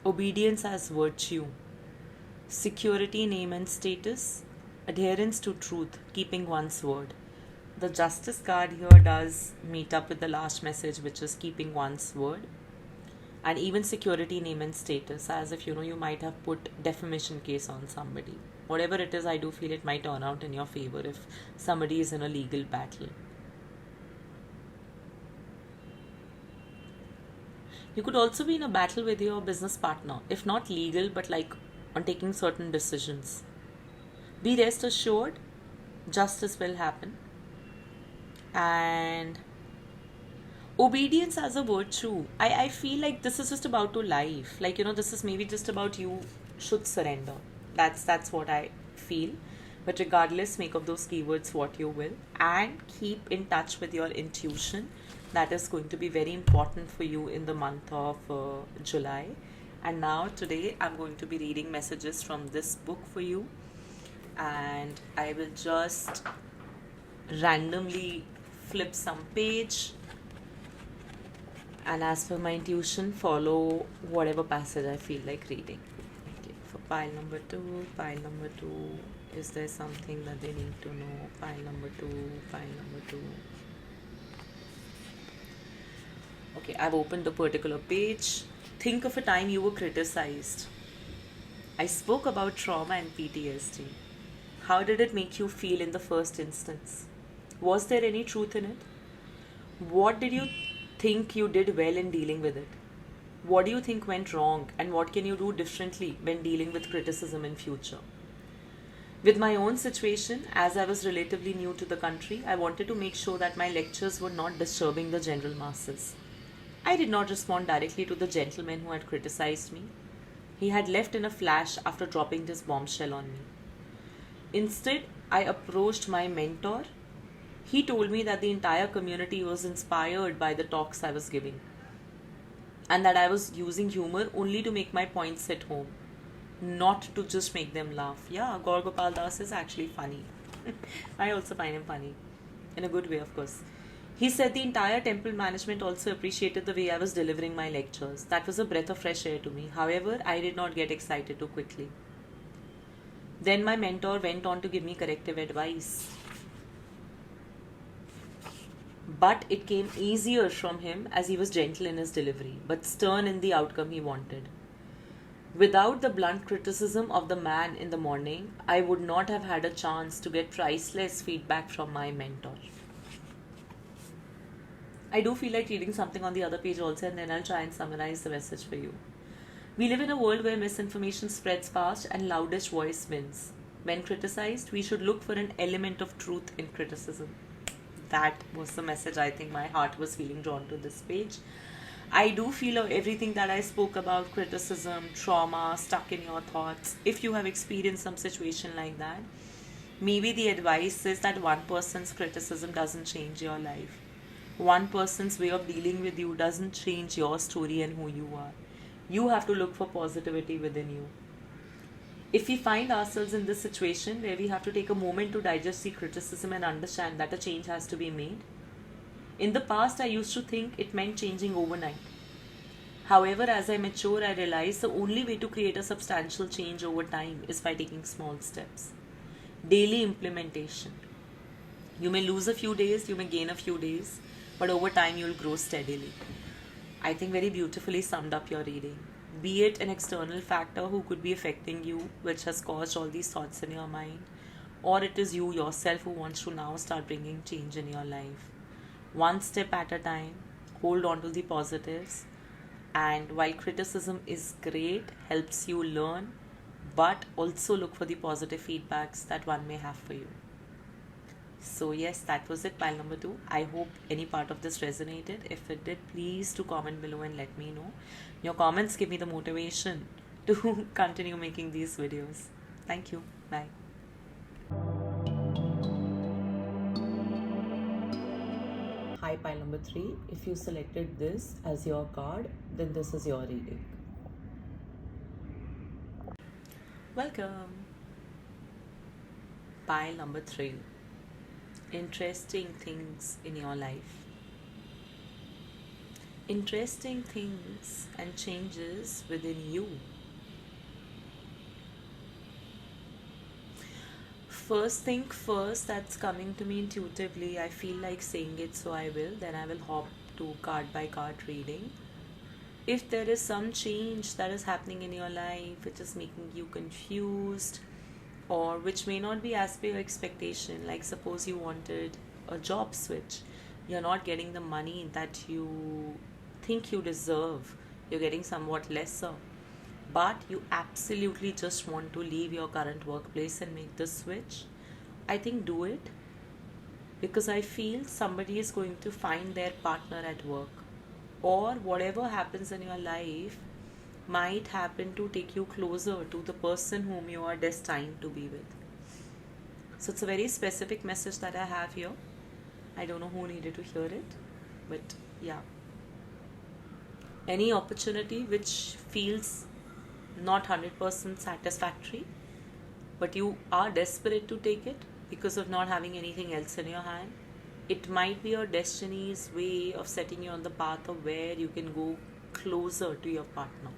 Obedience as virtue. Security, name and status. Adherence to truth. Keeping one's word. The Justice card here does meet up with the last message, which is keeping one's word. And even security, name and status, as if you might have put defamation case on somebody. Whatever it is, I do feel it might turn out in your favor if somebody is in a legal battle. You could also be in a battle with your business partner, if not legal, but like on taking certain decisions. Be rest assured, justice will happen. And obedience as a virtue. I feel like this is just about to life. Like, this is maybe just about you should surrender. That's what I feel. But regardless, make of those keywords what you will. And keep in touch with your intuition. That is going to be very important for you in the month of July. And now today I'm going to be reading messages from this book for you. And I will just randomly flip some page, and as per my intuition, follow whatever passage I feel like reading. Okay, for pile number 2, is there something that they need to know? Pile number 2. Okay, I've opened the particular page. Think of a time you were criticized. I spoke about trauma and PTSD. How did it make you feel in the first instance? Was there any truth in it? What did you think you did well in dealing with it? What do you think went wrong, and what can you do differently when dealing with criticism in future? With my own situation, as I was relatively new to the country, I wanted to make sure that my lectures were not disturbing the general masses. I did not respond directly to the gentleman who had criticized me. He had left in a flash after dropping this bombshell on me. Instead, I approached my mentor. He told me that the entire community was inspired by the talks I was giving, and that I was using humor only to make my points hit home, not to just make them laugh. Yeah, Gaur Gopal Das is actually funny. I also find him funny. In a good way, of course. He said the entire temple management also appreciated the way I was delivering my lectures. That was a breath of fresh air to me. However, I did not get excited too quickly. Then my mentor went on to give me corrective advice. But it came easier from him as he was gentle in his delivery, but stern in the outcome he wanted. Without the blunt criticism of the man in the morning, I would not have had a chance to get priceless feedback from my mentor. I do feel like reading something on the other page also, and then I'll try and summarize the message for you. We live in a world where misinformation spreads fast and loudest voice wins. When criticized, we should look for an element of truth in criticism. That was the message I think my heart was feeling drawn to this page. I do feel everything that I spoke about, criticism, trauma, stuck in your thoughts. If you have experienced some situation like that, maybe the advice is that one person's criticism doesn't change your life. One person's way of dealing with you doesn't change your story and who you are. You have to look for positivity within you. If we find ourselves in this situation where we have to take a moment to digest the criticism and understand that a change has to be made, in the past I used to think it meant changing overnight. However, as I mature, I realize the only way to create a substantial change over time is by taking small steps. Daily implementation. You may lose a few days, you may gain a few days, but over time you will grow steadily. I think very beautifully summed up your reading. Be it an external factor who could be affecting you, which has caused all these thoughts in your mind, or it is you yourself who wants to now start bringing change in your life. One step at a time, hold on to the positives, and while criticism is great, helps you learn, but also look for the positive feedbacks that one may have for you. So yes, that was it, pile number 2. I hope any part of this resonated. If it did, please do comment below and let me know. Your comments give me the motivation to continue making these videos. Thank you. Bye. Hi, pile number 3. If you selected this as your card, then this is your reading. Welcome. Pile number 3. Interesting things in your life. Interesting things and changes within you. First thing first, that's coming to me intuitively. I feel like saying it, so I will. Then I will hop to card by card reading. If there is some change that is happening in your life which is making you confused, or which may not be as per your expectation, like suppose you wanted a job switch, you're not getting the money that you think you deserve, you're getting somewhat lesser, but you absolutely just want to leave your current workplace and make the switch, I think do it, because I feel somebody is going to find their partner at work, or whatever happens in your life might happen to take you closer to the person whom you are destined to be with. So it's a very specific message that I have here. I don't know who needed to hear it, but yeah. Any opportunity which feels not 100% satisfactory, but you are desperate to take it because of not having anything else in your hand, it might be your destiny's way of setting you on the path of where you can go closer to your partner.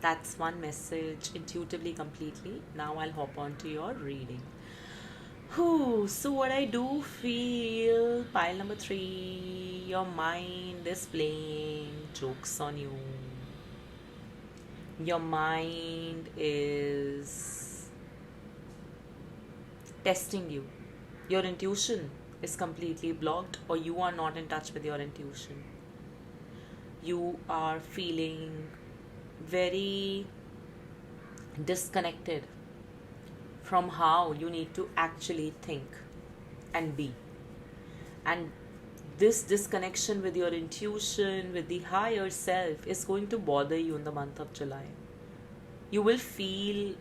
That's one message intuitively, completely. Now I'll hop on to your reading. So what I do feel, pile number 3, your mind is playing jokes on you. Your mind is testing you. Your intuition is completely blocked, or you are not in touch with your intuition. You are feeling very disconnected from how you need to actually think and be. And this disconnection with your intuition, with the higher self, is going to bother you in the month of July. You will feel,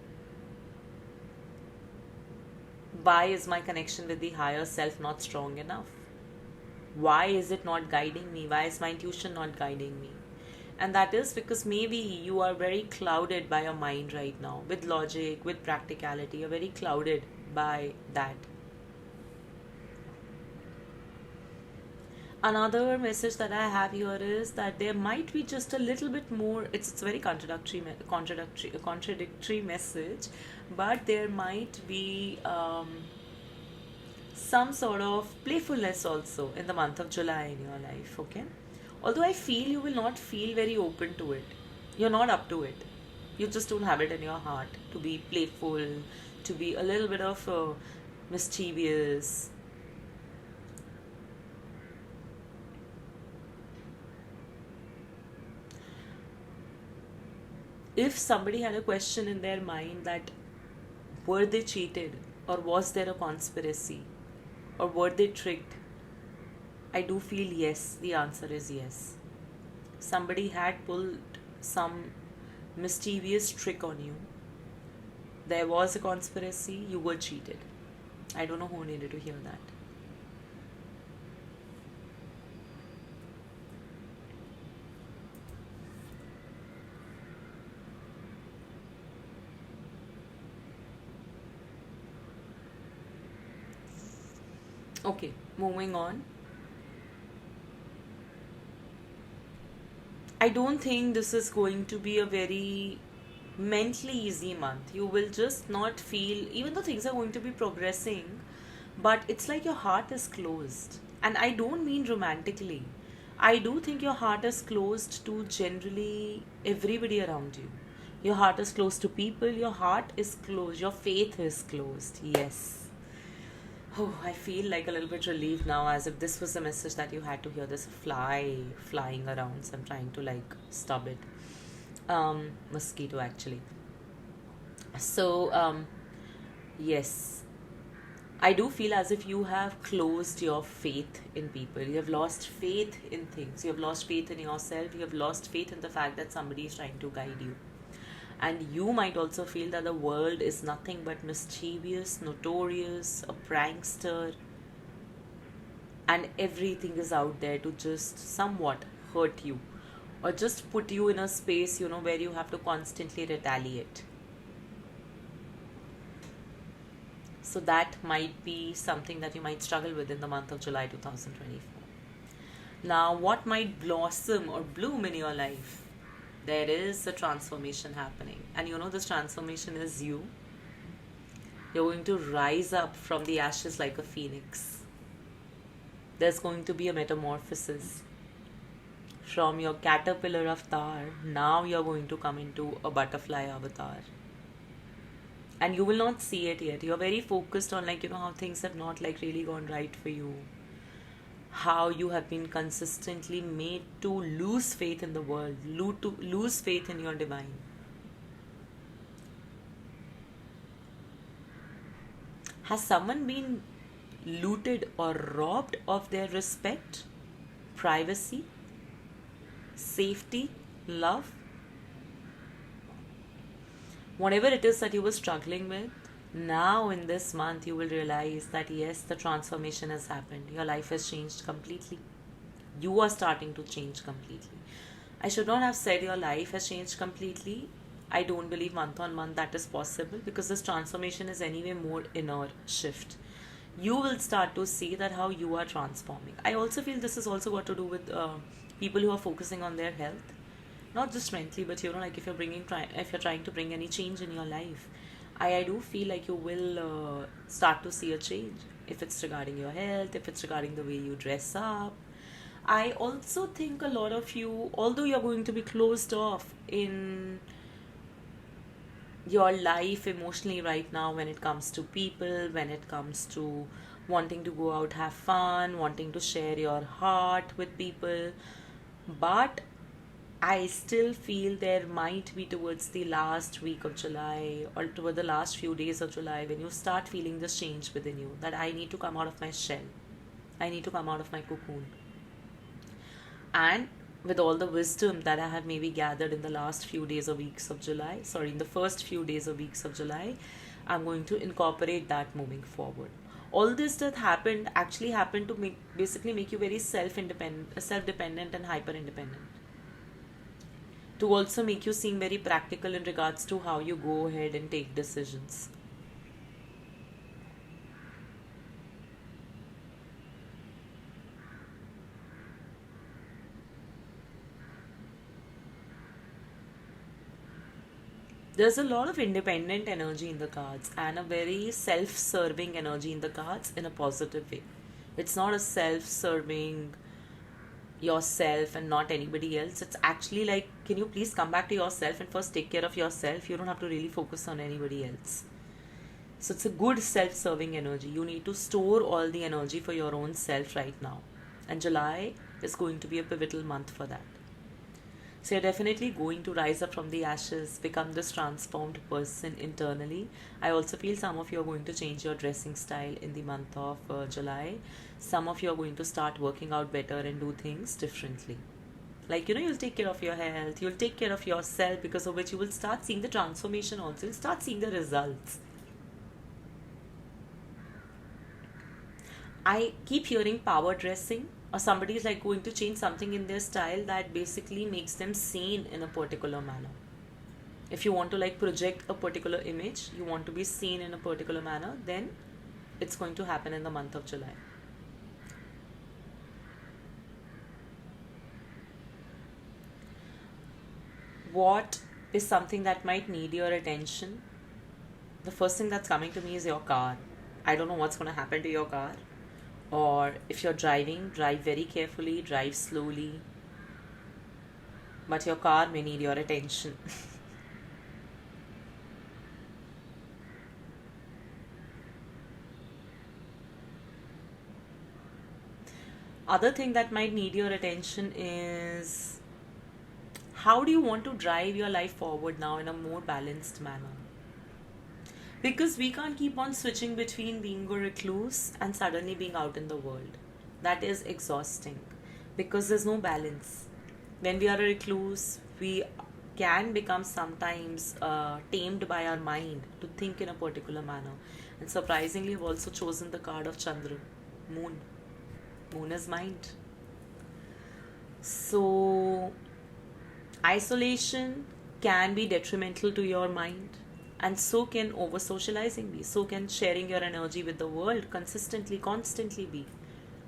why is my connection with the higher self not strong enough? Why is it not guiding me? Why is my intuition not guiding me? And that is because maybe you are very clouded by your mind right now, with logic, with practicality. You're very clouded by that. Another message that I have here is that there might be just a little bit more. It's a very contradictory message, but there might be some sort of playfulness also in the month of July in your life. Okay, although I feel you will not feel very open to it. You're not up to it. You just don't have it in your heart to be playful, to be a little bit of mischievous. If somebody had a question in their mind that were they cheated, or was there a conspiracy, or were they tricked, I do feel yes. The answer is yes. Somebody had pulled some mischievous trick on you. There was a conspiracy, you were cheated. I don't know who needed to hear that. Okay, moving on. I don't think this is going to be a very mentally easy month. You will just not feel, even though things are going to be progressing, but it's like your heart is closed. And I don't mean romantically. I do think your heart is closed to generally everybody around you. Your heart is closed to people, your heart is closed, your faith is closed. Yes. Oh, I feel like a little bit relieved now, as if this was the message that you had to hear. This fly flying around, so I'm trying to like stop it. Mosquito actually. So, yes, I do feel as if you have closed your faith in people. You have lost faith in things. You have lost faith in yourself. You have lost faith in the fact that somebody is trying to guide you. And you might also feel that the world is nothing but mischievous, notorious, a prankster, and everything is out there to just somewhat hurt you, or just put you in a space, where you have to constantly retaliate. So that might be something that you might struggle with in the month of July 2024. Now, what might blossom or bloom in your life? There is a transformation happening. And this transformation is you. You're going to rise up from the ashes like a phoenix. There's going to be a metamorphosis. From your caterpillar avatar, now you're going to come into a butterfly avatar. And you will not see it yet. You're very focused on how things have not really gone right for you. How you have been consistently made to lose faith in the world, to lose faith in your divine. Has someone been looted or robbed of their respect, privacy, safety, love? Whatever it is that you were struggling with, now in this month you will realize that yes, the transformation has happened. Your life has changed completely. You are starting to change completely. I should not have said your life has changed completely. I don't believe month on month that is possible, because this transformation is anyway more inner shift. You will start to see that how you are transforming. I also feel this has also got to do with people who are focusing on their health, not just mentally, but if you're trying to bring any change in your life, I do feel like you will start to see a change. If it's regarding your health, if it's regarding the way you dress up. I also think a lot of you, although you're going to be closed off in your life emotionally right now, when it comes to people, when it comes to wanting to go out, have fun, wanting to share your heart with people, but I still feel there might be towards the last week of July or toward the last few days of July when you start feeling this change within you, that I need to come out of my shell. I need to come out of my cocoon. And with all the wisdom that I have maybe gathered in the last few days or weeks of July, in the first few days or weeks of July, I'm going to incorporate that moving forward. All this that happened actually happened to basically make you very self-dependent and hyper-independent. To also make you seem very practical in regards to how you go ahead and take decisions. There's a lot of independent energy in the cards and a very self-serving energy in the cards in a positive way. It's not a self-serving yourself and not anybody else. It's actually like, can you please come back to yourself and first take care of yourself? You don't have to really focus on anybody else. So it's a good self-serving energy. You need to store all the energy for your own self right now. And July is going to be a pivotal month for that. So you're definitely going to rise up from the ashes, become this transformed person internally. I also feel some of you are going to change your dressing style in the month of July. Some of you are going to start working out better and do things differently. Like, you'll take care of your health, you'll take care of yourself, because of which you will start seeing the transformation also. You'll start seeing the results. I keep hearing power dressing, or somebody is like going to change something in their style that basically makes them seen in a particular manner. If you want to like project a particular image, you want to be seen in a particular manner, then it's going to happen in the month of July. What is something that might need your attention? The first thing that's coming to me is your car. I don't know what's going to happen to your car. Or if you're driving, drive very carefully, drive slowly. But your car may need your attention. Other thing that might need your attention is, how do you want to drive your life forward now in a more balanced manner? Because we can't keep on switching between being a recluse and suddenly being out in the world. That is exhausting because there's no balance. When we are a recluse, we can become sometimes tamed by our mind to think in a particular manner. And surprisingly, we've also chosen the card of Chandra, Moon. Moon is mind. So, isolation can be detrimental to your mind. And so can over socializing be. So can sharing your energy with the world consistently, constantly be.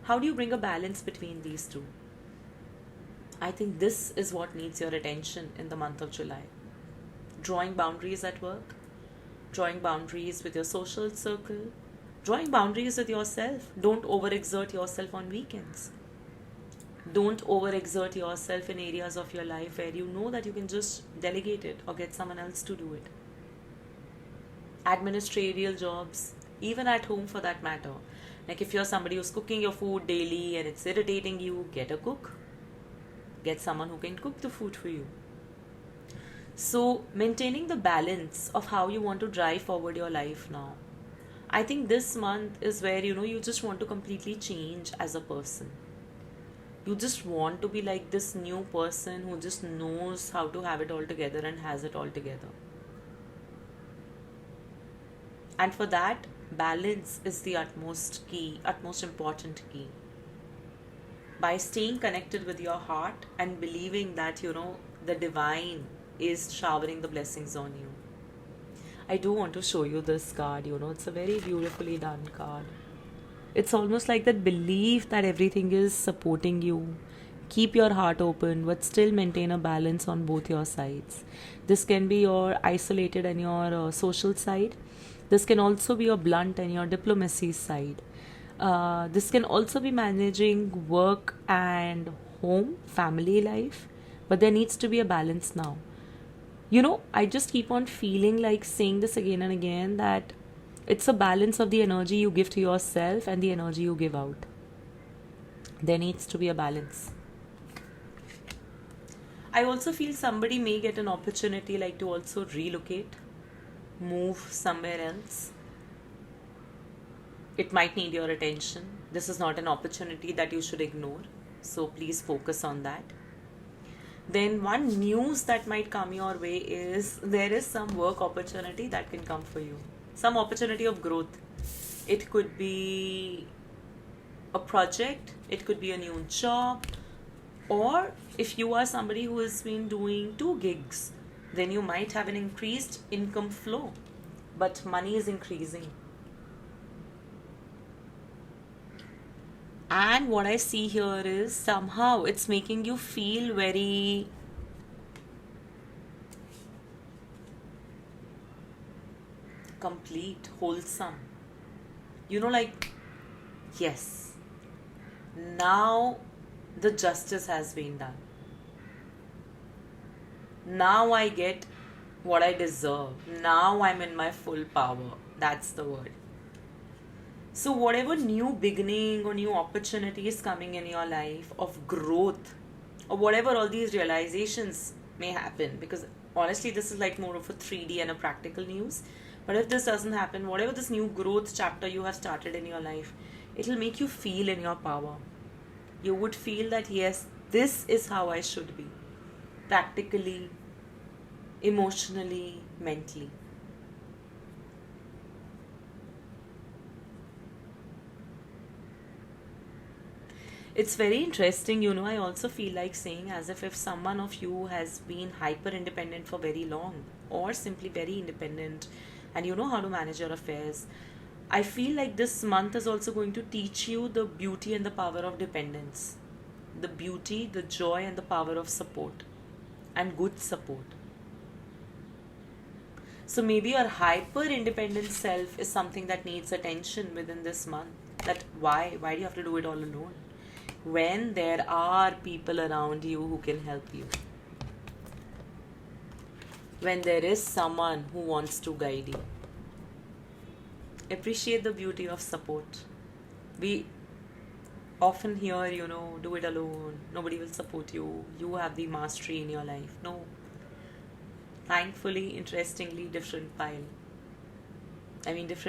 How do you bring a balance between these two? I think this is what needs your attention in the month of July. Drawing boundaries at work, drawing boundaries with your social circle, drawing boundaries with yourself. Don't overexert yourself on weekends. Don't overexert yourself in areas of your life where you know that you can just delegate it or get someone else to do it. Administrative jobs, even at home for that matter. Like if you're somebody who's cooking your food daily and it's irritating you, get a cook. Get someone who can cook the food for you. So maintaining the balance of how you want to drive forward your life now. I think this month is where you just want to completely change as a person. You just want to be like this new person who just knows how to have it all together and has it all together. And for that, balance is the utmost important key. By staying connected with your heart and believing that, the divine is showering the blessings on you. I do want to show you this card, it's a very beautifully done card. It's almost like that belief that everything is supporting you. Keep your heart open, but still maintain a balance on both your sides. This can be your isolated and your social side. This can also be your blunt and your diplomacy side. This can also be managing work and home, family life. But there needs to be a balance now. I just keep on feeling like saying this again and again, that it's a balance of the energy you give to yourself and the energy you give out. There needs to be a balance. I also feel somebody may get an opportunity like to also relocate, move somewhere else. It might need your attention. This is not an opportunity that you should ignore. So please focus on that. Then one news that might come your way is there is some work opportunity that can come for you. Some opportunity of growth. It could be a project, it could be a new job, or if you are somebody who has been doing 2 gigs, then you might have an increased income flow, but money is increasing. And what I see here is somehow it's making you feel very complete, wholesome. Like, yes, now the justice has been done. Now I get what I deserve. Now I'm in my full power. That's the word. So whatever new beginning or new opportunity is coming in your life of growth, or whatever all these realizations may happen, because honestly this is like more of a 3D and a practical news. But if this doesn't happen, whatever this new growth chapter you have started in your life, it'll make you feel in your power. You would feel that yes, this is how I should be, practically, emotionally, mentally. It's very interesting, I also feel like saying as if someone of you has been hyper independent for very long, or simply very independent, and you know how to manage your affairs. I feel like this month is also going to teach you the beauty and the power of dependence. The beauty, the joy, and the power of support, and good support. So maybe your hyper independent self is something that needs attention within this month. That why do you have to do it all alone? When there are people around you who can help you. When there is someone who wants to guide you. Appreciate the beauty of support. We often hear, do it alone. Nobody will support you. You have the mastery in your life. No. Thankfully, interestingly, different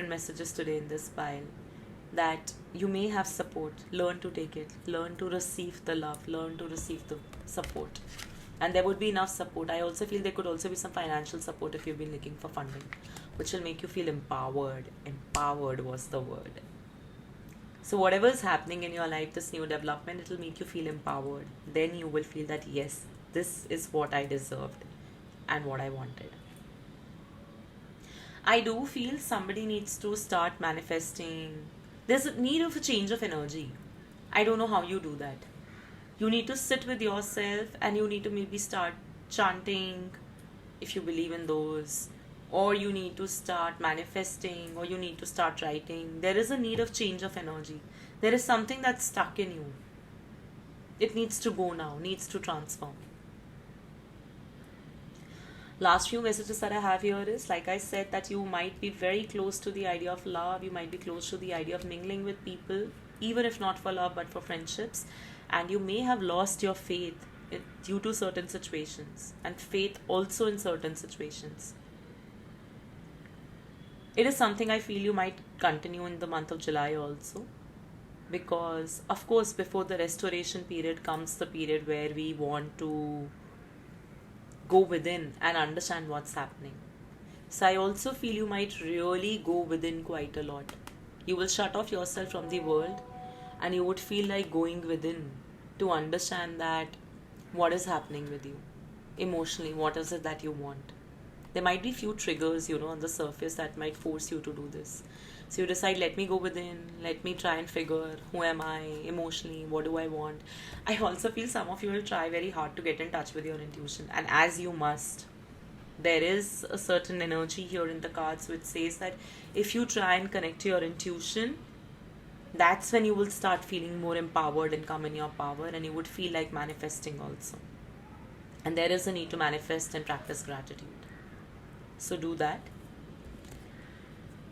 messages today in this pile. That you may have support. Learn to take it. Learn to receive the love. Learn to receive the support. And there would be enough support. I also feel there could also be some financial support if you've been looking for funding, which will make you feel empowered. Empowered was the word. So whatever is happening in your life, this new development, it will make you feel empowered. Then you will feel that yes, this is what I deserved and what I wanted. I do feel somebody needs to start manifesting. There's a need of a change of energy. I don't know how you do that. You need to sit with yourself and you need to maybe start chanting if you believe in those, or you need to start manifesting, or you need to start writing. There is a need of change of energy. There is something that's stuck in you. It needs to go now, needs to transform. Last few messages that I have here is, like I said, that you might be very close to the idea of love. You might be close to the idea of mingling with people, even if not for love but for friendships. And you may have lost your faith due to certain situations, and faith also in certain situations. It is something I feel you might continue in the month of July also. Because, of course, before the restoration period comes the period where we want to go within and understand what's happening. So I also feel you might really go within quite a lot. You will shut off yourself from the world and you would feel like going within to understand that what is happening with you emotionally, what is it that you want. There might be few triggers, on the surface that might force you to do this. So you decide, let me go within, let me try and figure who am I emotionally, what do I want. I also feel some of you will try very hard to get in touch with your intuition, and as you must. There is a certain energy here in the cards which says that if you try and connect to your intuition, that's when you will start feeling more empowered and come in your power, and you would feel like manifesting also. And there is a need to manifest and practice gratitude. So do that.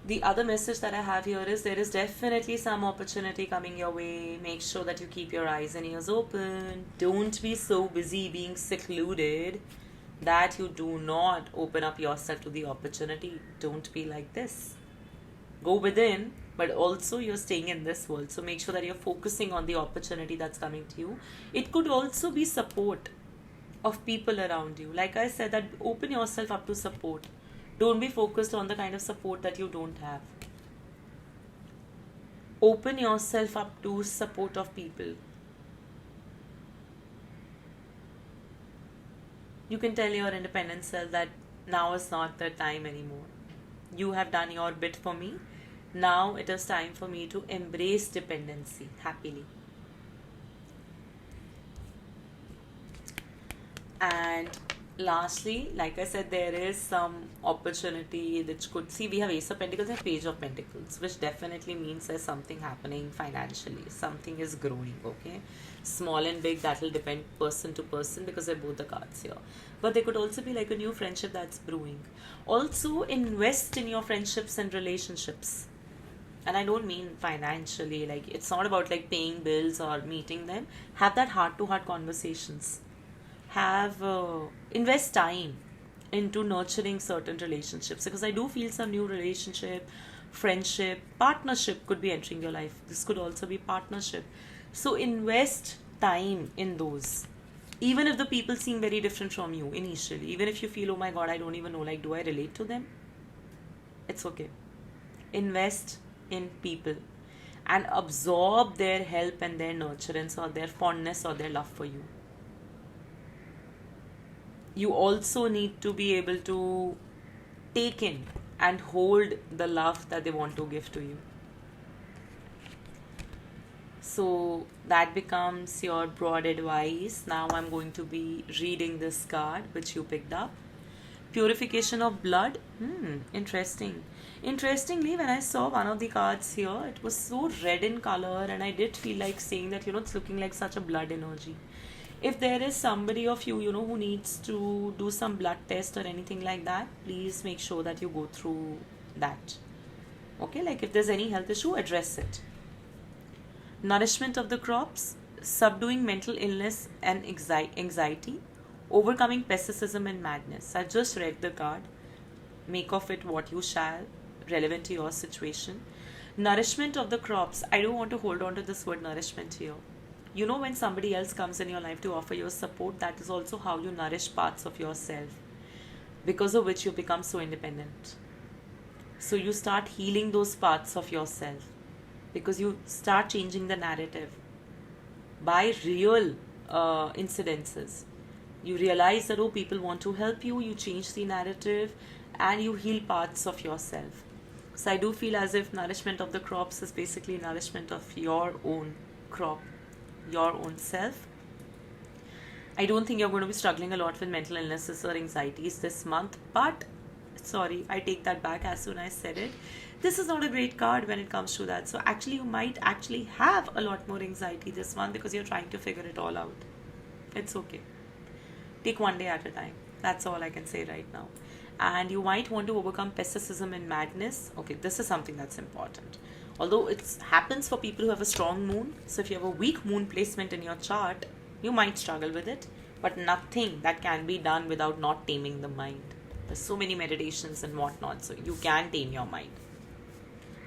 The other message that I have here is there is definitely some opportunity coming your way. Make sure that you keep your eyes and ears open. Don't be so busy being secluded that you do not open up yourself to the opportunity. Don't be like this. Go within, but also you're staying in this world. So make sure that you're focusing on the opportunity that's coming to you. It could also be support of people around you. Like I said, that open yourself up to support. Don't be focused on the kind of support that you don't have. Open yourself up to support of people. You can tell your independent self that now is not the time anymore. You have done your bit for me. Now it is time for me to embrace dependency happily. And lastly, like I said, there is some opportunity which could see, we have Ace of Pentacles and Page of Pentacles, which definitely means there's something happening financially. Something is growing, okay? Small and big, that will depend person to person because they're both the cards here. But there could also be like a new friendship that's brewing. Also, invest in your friendships and relationships. And I don't mean financially, like it's not about like paying bills or meeting them. Have that heart-to-heart conversations. Invest time into nurturing certain relationships, because I do feel some new relationship, friendship, partnership could be entering your life. This could also be partnership. So invest time in those. Even if the people seem very different from you initially, even if you feel, oh my god, I don't even know, like, do I relate to them? It's okay. Invest in people and absorb their help and their nurturance or their fondness or their love for you. You also need to be able to take in and hold the love that they want to give to you. So that becomes your broad advice. Now I'm going to be reading this card which you picked up. Purification of blood. Interesting. Interestingly, when I saw one of the cards here, it was so red in color, and I did feel like saying that, it's looking like such a blood energy. If there is somebody of you, who needs to do some blood test or anything like that, please make sure that you go through that. Okay, like if there's any health issue, address it. Nourishment of the crops, subduing mental illness and anxiety, overcoming pessimism and madness. I just read the card. Make of it what you shall, relevant to your situation. Nourishment of the crops. I don't want to hold on to this word nourishment here. When somebody else comes in your life to offer you support, that is also how you nourish parts of yourself, because of which you become so independent. So you start healing those parts of yourself, because you start changing the narrative by real incidences. You realize that, people want to help you, you change the narrative, and you heal parts of yourself. So I do feel as if nourishment of the crops is basically nourishment of your own crop, your own self. I don't think you're going to be struggling a lot with mental illnesses or anxieties this month, but sorry, I take that back as soon as I said it. This is not a great card when it comes to that. So actually you might actually have a lot more anxiety this month because you're trying to figure it all out. It's okay. Take one day at a time. That's all I can say right now. And you might want to overcome pessimism and madness. Okay, this is something that's important. Although it happens for people who have a strong moon. So if you have a weak moon placement in your chart, you might struggle with it. But nothing that can be done without not taming the mind. There's so many meditations and whatnot. So you can tame your mind.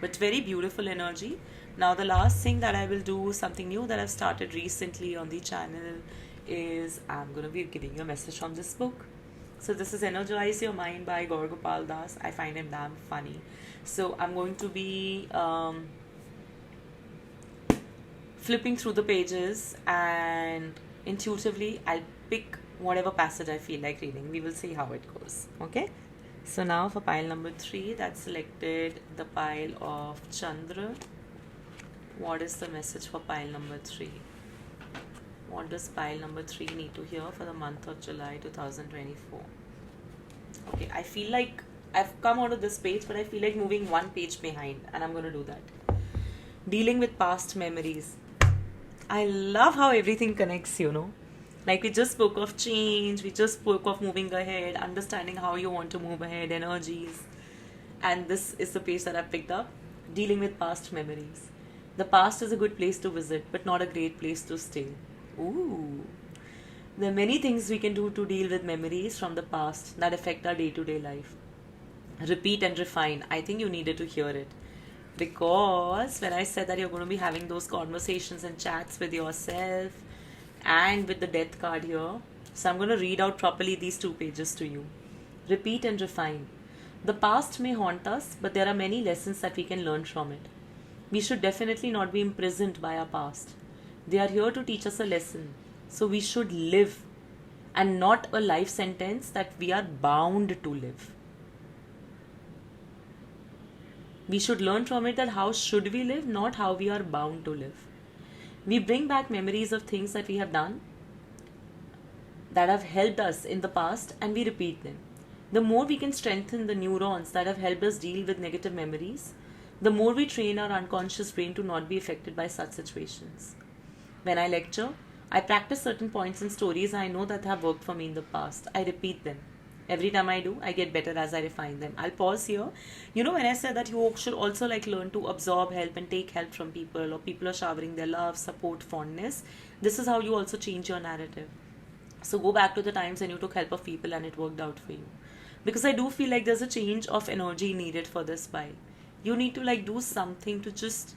But very beautiful energy. Now the last thing that I will do, something new that I've started recently on the channel, is I'm going to be giving you a message from this book. So this is Energize Your Mind by Gaur Gopal Das. I find him damn funny. So I'm going to be flipping through the pages, and intuitively I'll pick whatever passage I feel like reading. We will see how it goes. Okay? So now for pile number 3, that's selected the pile of Chandra. What is the message for pile number 3? What does pile number 3 need to hear for the month of July 2024? Okay, I feel like I've come out of this page, but I feel like moving one page behind, and I'm going to do that. Dealing with past memories. I love how everything connects, Like we just spoke of change, we just spoke of moving ahead, understanding how you want to move ahead, energies. and this is the page that I've picked up. Dealing with past memories. The past is a good place to visit, but not a great place to stay. Ooh. There are many things we can do to deal with memories from the past that affect our day-to-day life. Repeat and refine. I think you needed to hear it. Because when I said that you're going to be having those conversations and chats with yourself and with the death card here, so I'm going to read out properly these 2 pages to you. Repeat and refine. The past may haunt us, but there are many lessons that we can learn from it. We should definitely not be imprisoned by our past. They are here to teach us a lesson. So we should live, and not a life sentence that we are bound to live. We should learn from it that how should we live, not how we are bound to live. We bring back memories of things that we have done that have helped us in the past, and we repeat them. The more we can strengthen the neurons that have helped us deal with negative memories, the more we train our unconscious brain to not be affected by such situations. When I lecture, I practice certain points and stories I know that have worked for me in the past. I repeat them. Every time I do, I get better as I refine them. I'll pause here. When I said that you should also learn to absorb help and take help from people, or people are showering their love, support, fondness, this is how you also change your narrative. So go back to the times when you took help of people and it worked out for you. Because I do feel like there's a change of energy needed for this pile. You need to do something to just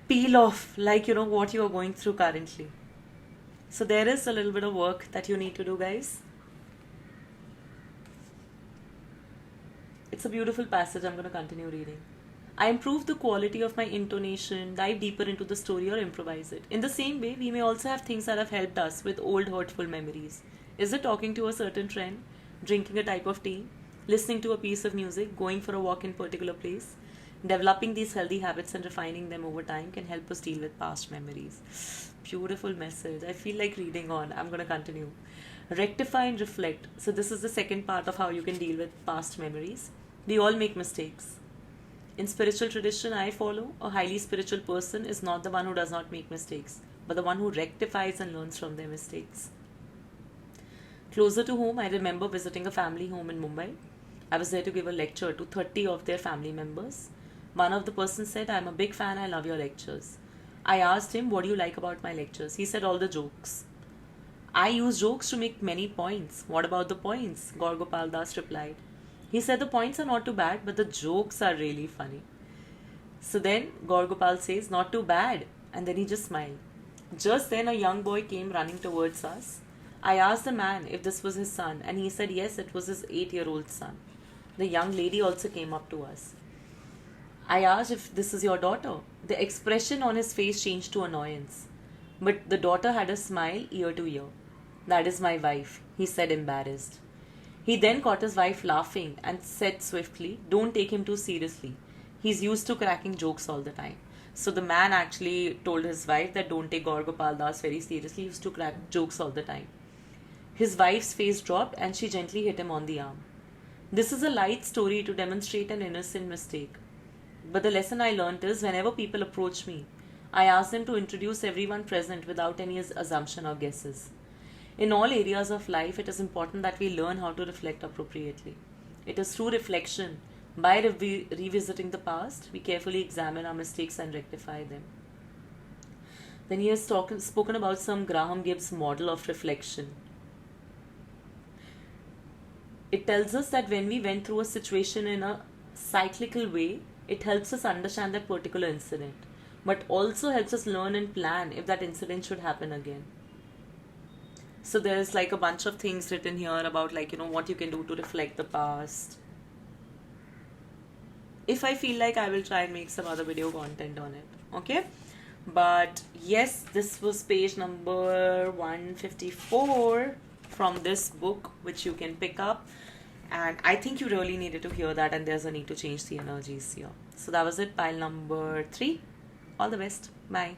peel off what you are going through currently. So there is a little bit of work that you need to do, guys. It's a beautiful passage. I'm going to continue reading. I improve the quality of my intonation, dive deeper into the story, or improvise it. In the same way, we may also have things that have helped us with old hurtful memories. Is it talking to a certain friend, drinking a type of tea, listening to a piece of music, going for a walk in a particular place? Developing these healthy habits and refining them over time can help us deal with past memories. Beautiful message. I feel like reading on. I'm going to continue. Rectify and reflect. So this is the second part of how you can deal with past memories. We all make mistakes. In spiritual tradition I follow, a highly spiritual person is not the one who does not make mistakes, but the one who rectifies and learns from their mistakes. Closer to home, I remember visiting a family home in Mumbai. I was there to give a lecture to 30 of their family members. One of the persons said, "I'm a big fan, I love your lectures." I asked him, "What do you like about my lectures?" He said, "All the jokes." "I use jokes to make many points. What about the points?" Gaur Gopal Das replied. He said, "The points are not too bad, but the jokes are really funny." So then Gaur Gopal says, "Not too bad." And then he just smiled. Just then a young boy came running towards us. I asked the man if this was his son, and he said yes, it was his 8-year-old son. The young lady also came up to us. I asked if this is your daughter. The expression on his face changed to annoyance. But the daughter had a smile ear to ear. "That is my wife," he said, embarrassed. He then caught his wife laughing and said swiftly, "Don't take him too seriously. He's used to cracking jokes all the time." So the man actually told his wife that don't take Gaur Gopal Das very seriously. He used to crack jokes all the time. His wife's face dropped and she gently hit him on the arm. This is a light story to demonstrate an innocent mistake. But the lesson I learned is whenever people approach me, I ask them to introduce everyone present without any assumption or guesses. In all areas of life, it is important that we learn how to reflect appropriately. It is through reflection, by revisiting the past, we carefully examine our mistakes and rectify them. Then he has spoken about some Graham Gibbs model of reflection. It tells us that when we went through a situation in a cyclical way, it helps us understand that particular incident, but also helps us learn and plan if that incident should happen again. So there's a bunch of things written here about what you can do to reflect the past. If I feel like, I will try and make some other video content on it. Okay? But yes, this was page number 154 from this book, which you can pick up. And I think you really needed to hear that, and there's a need to change the energies here. So that was it, pile number 3. All the best. Bye.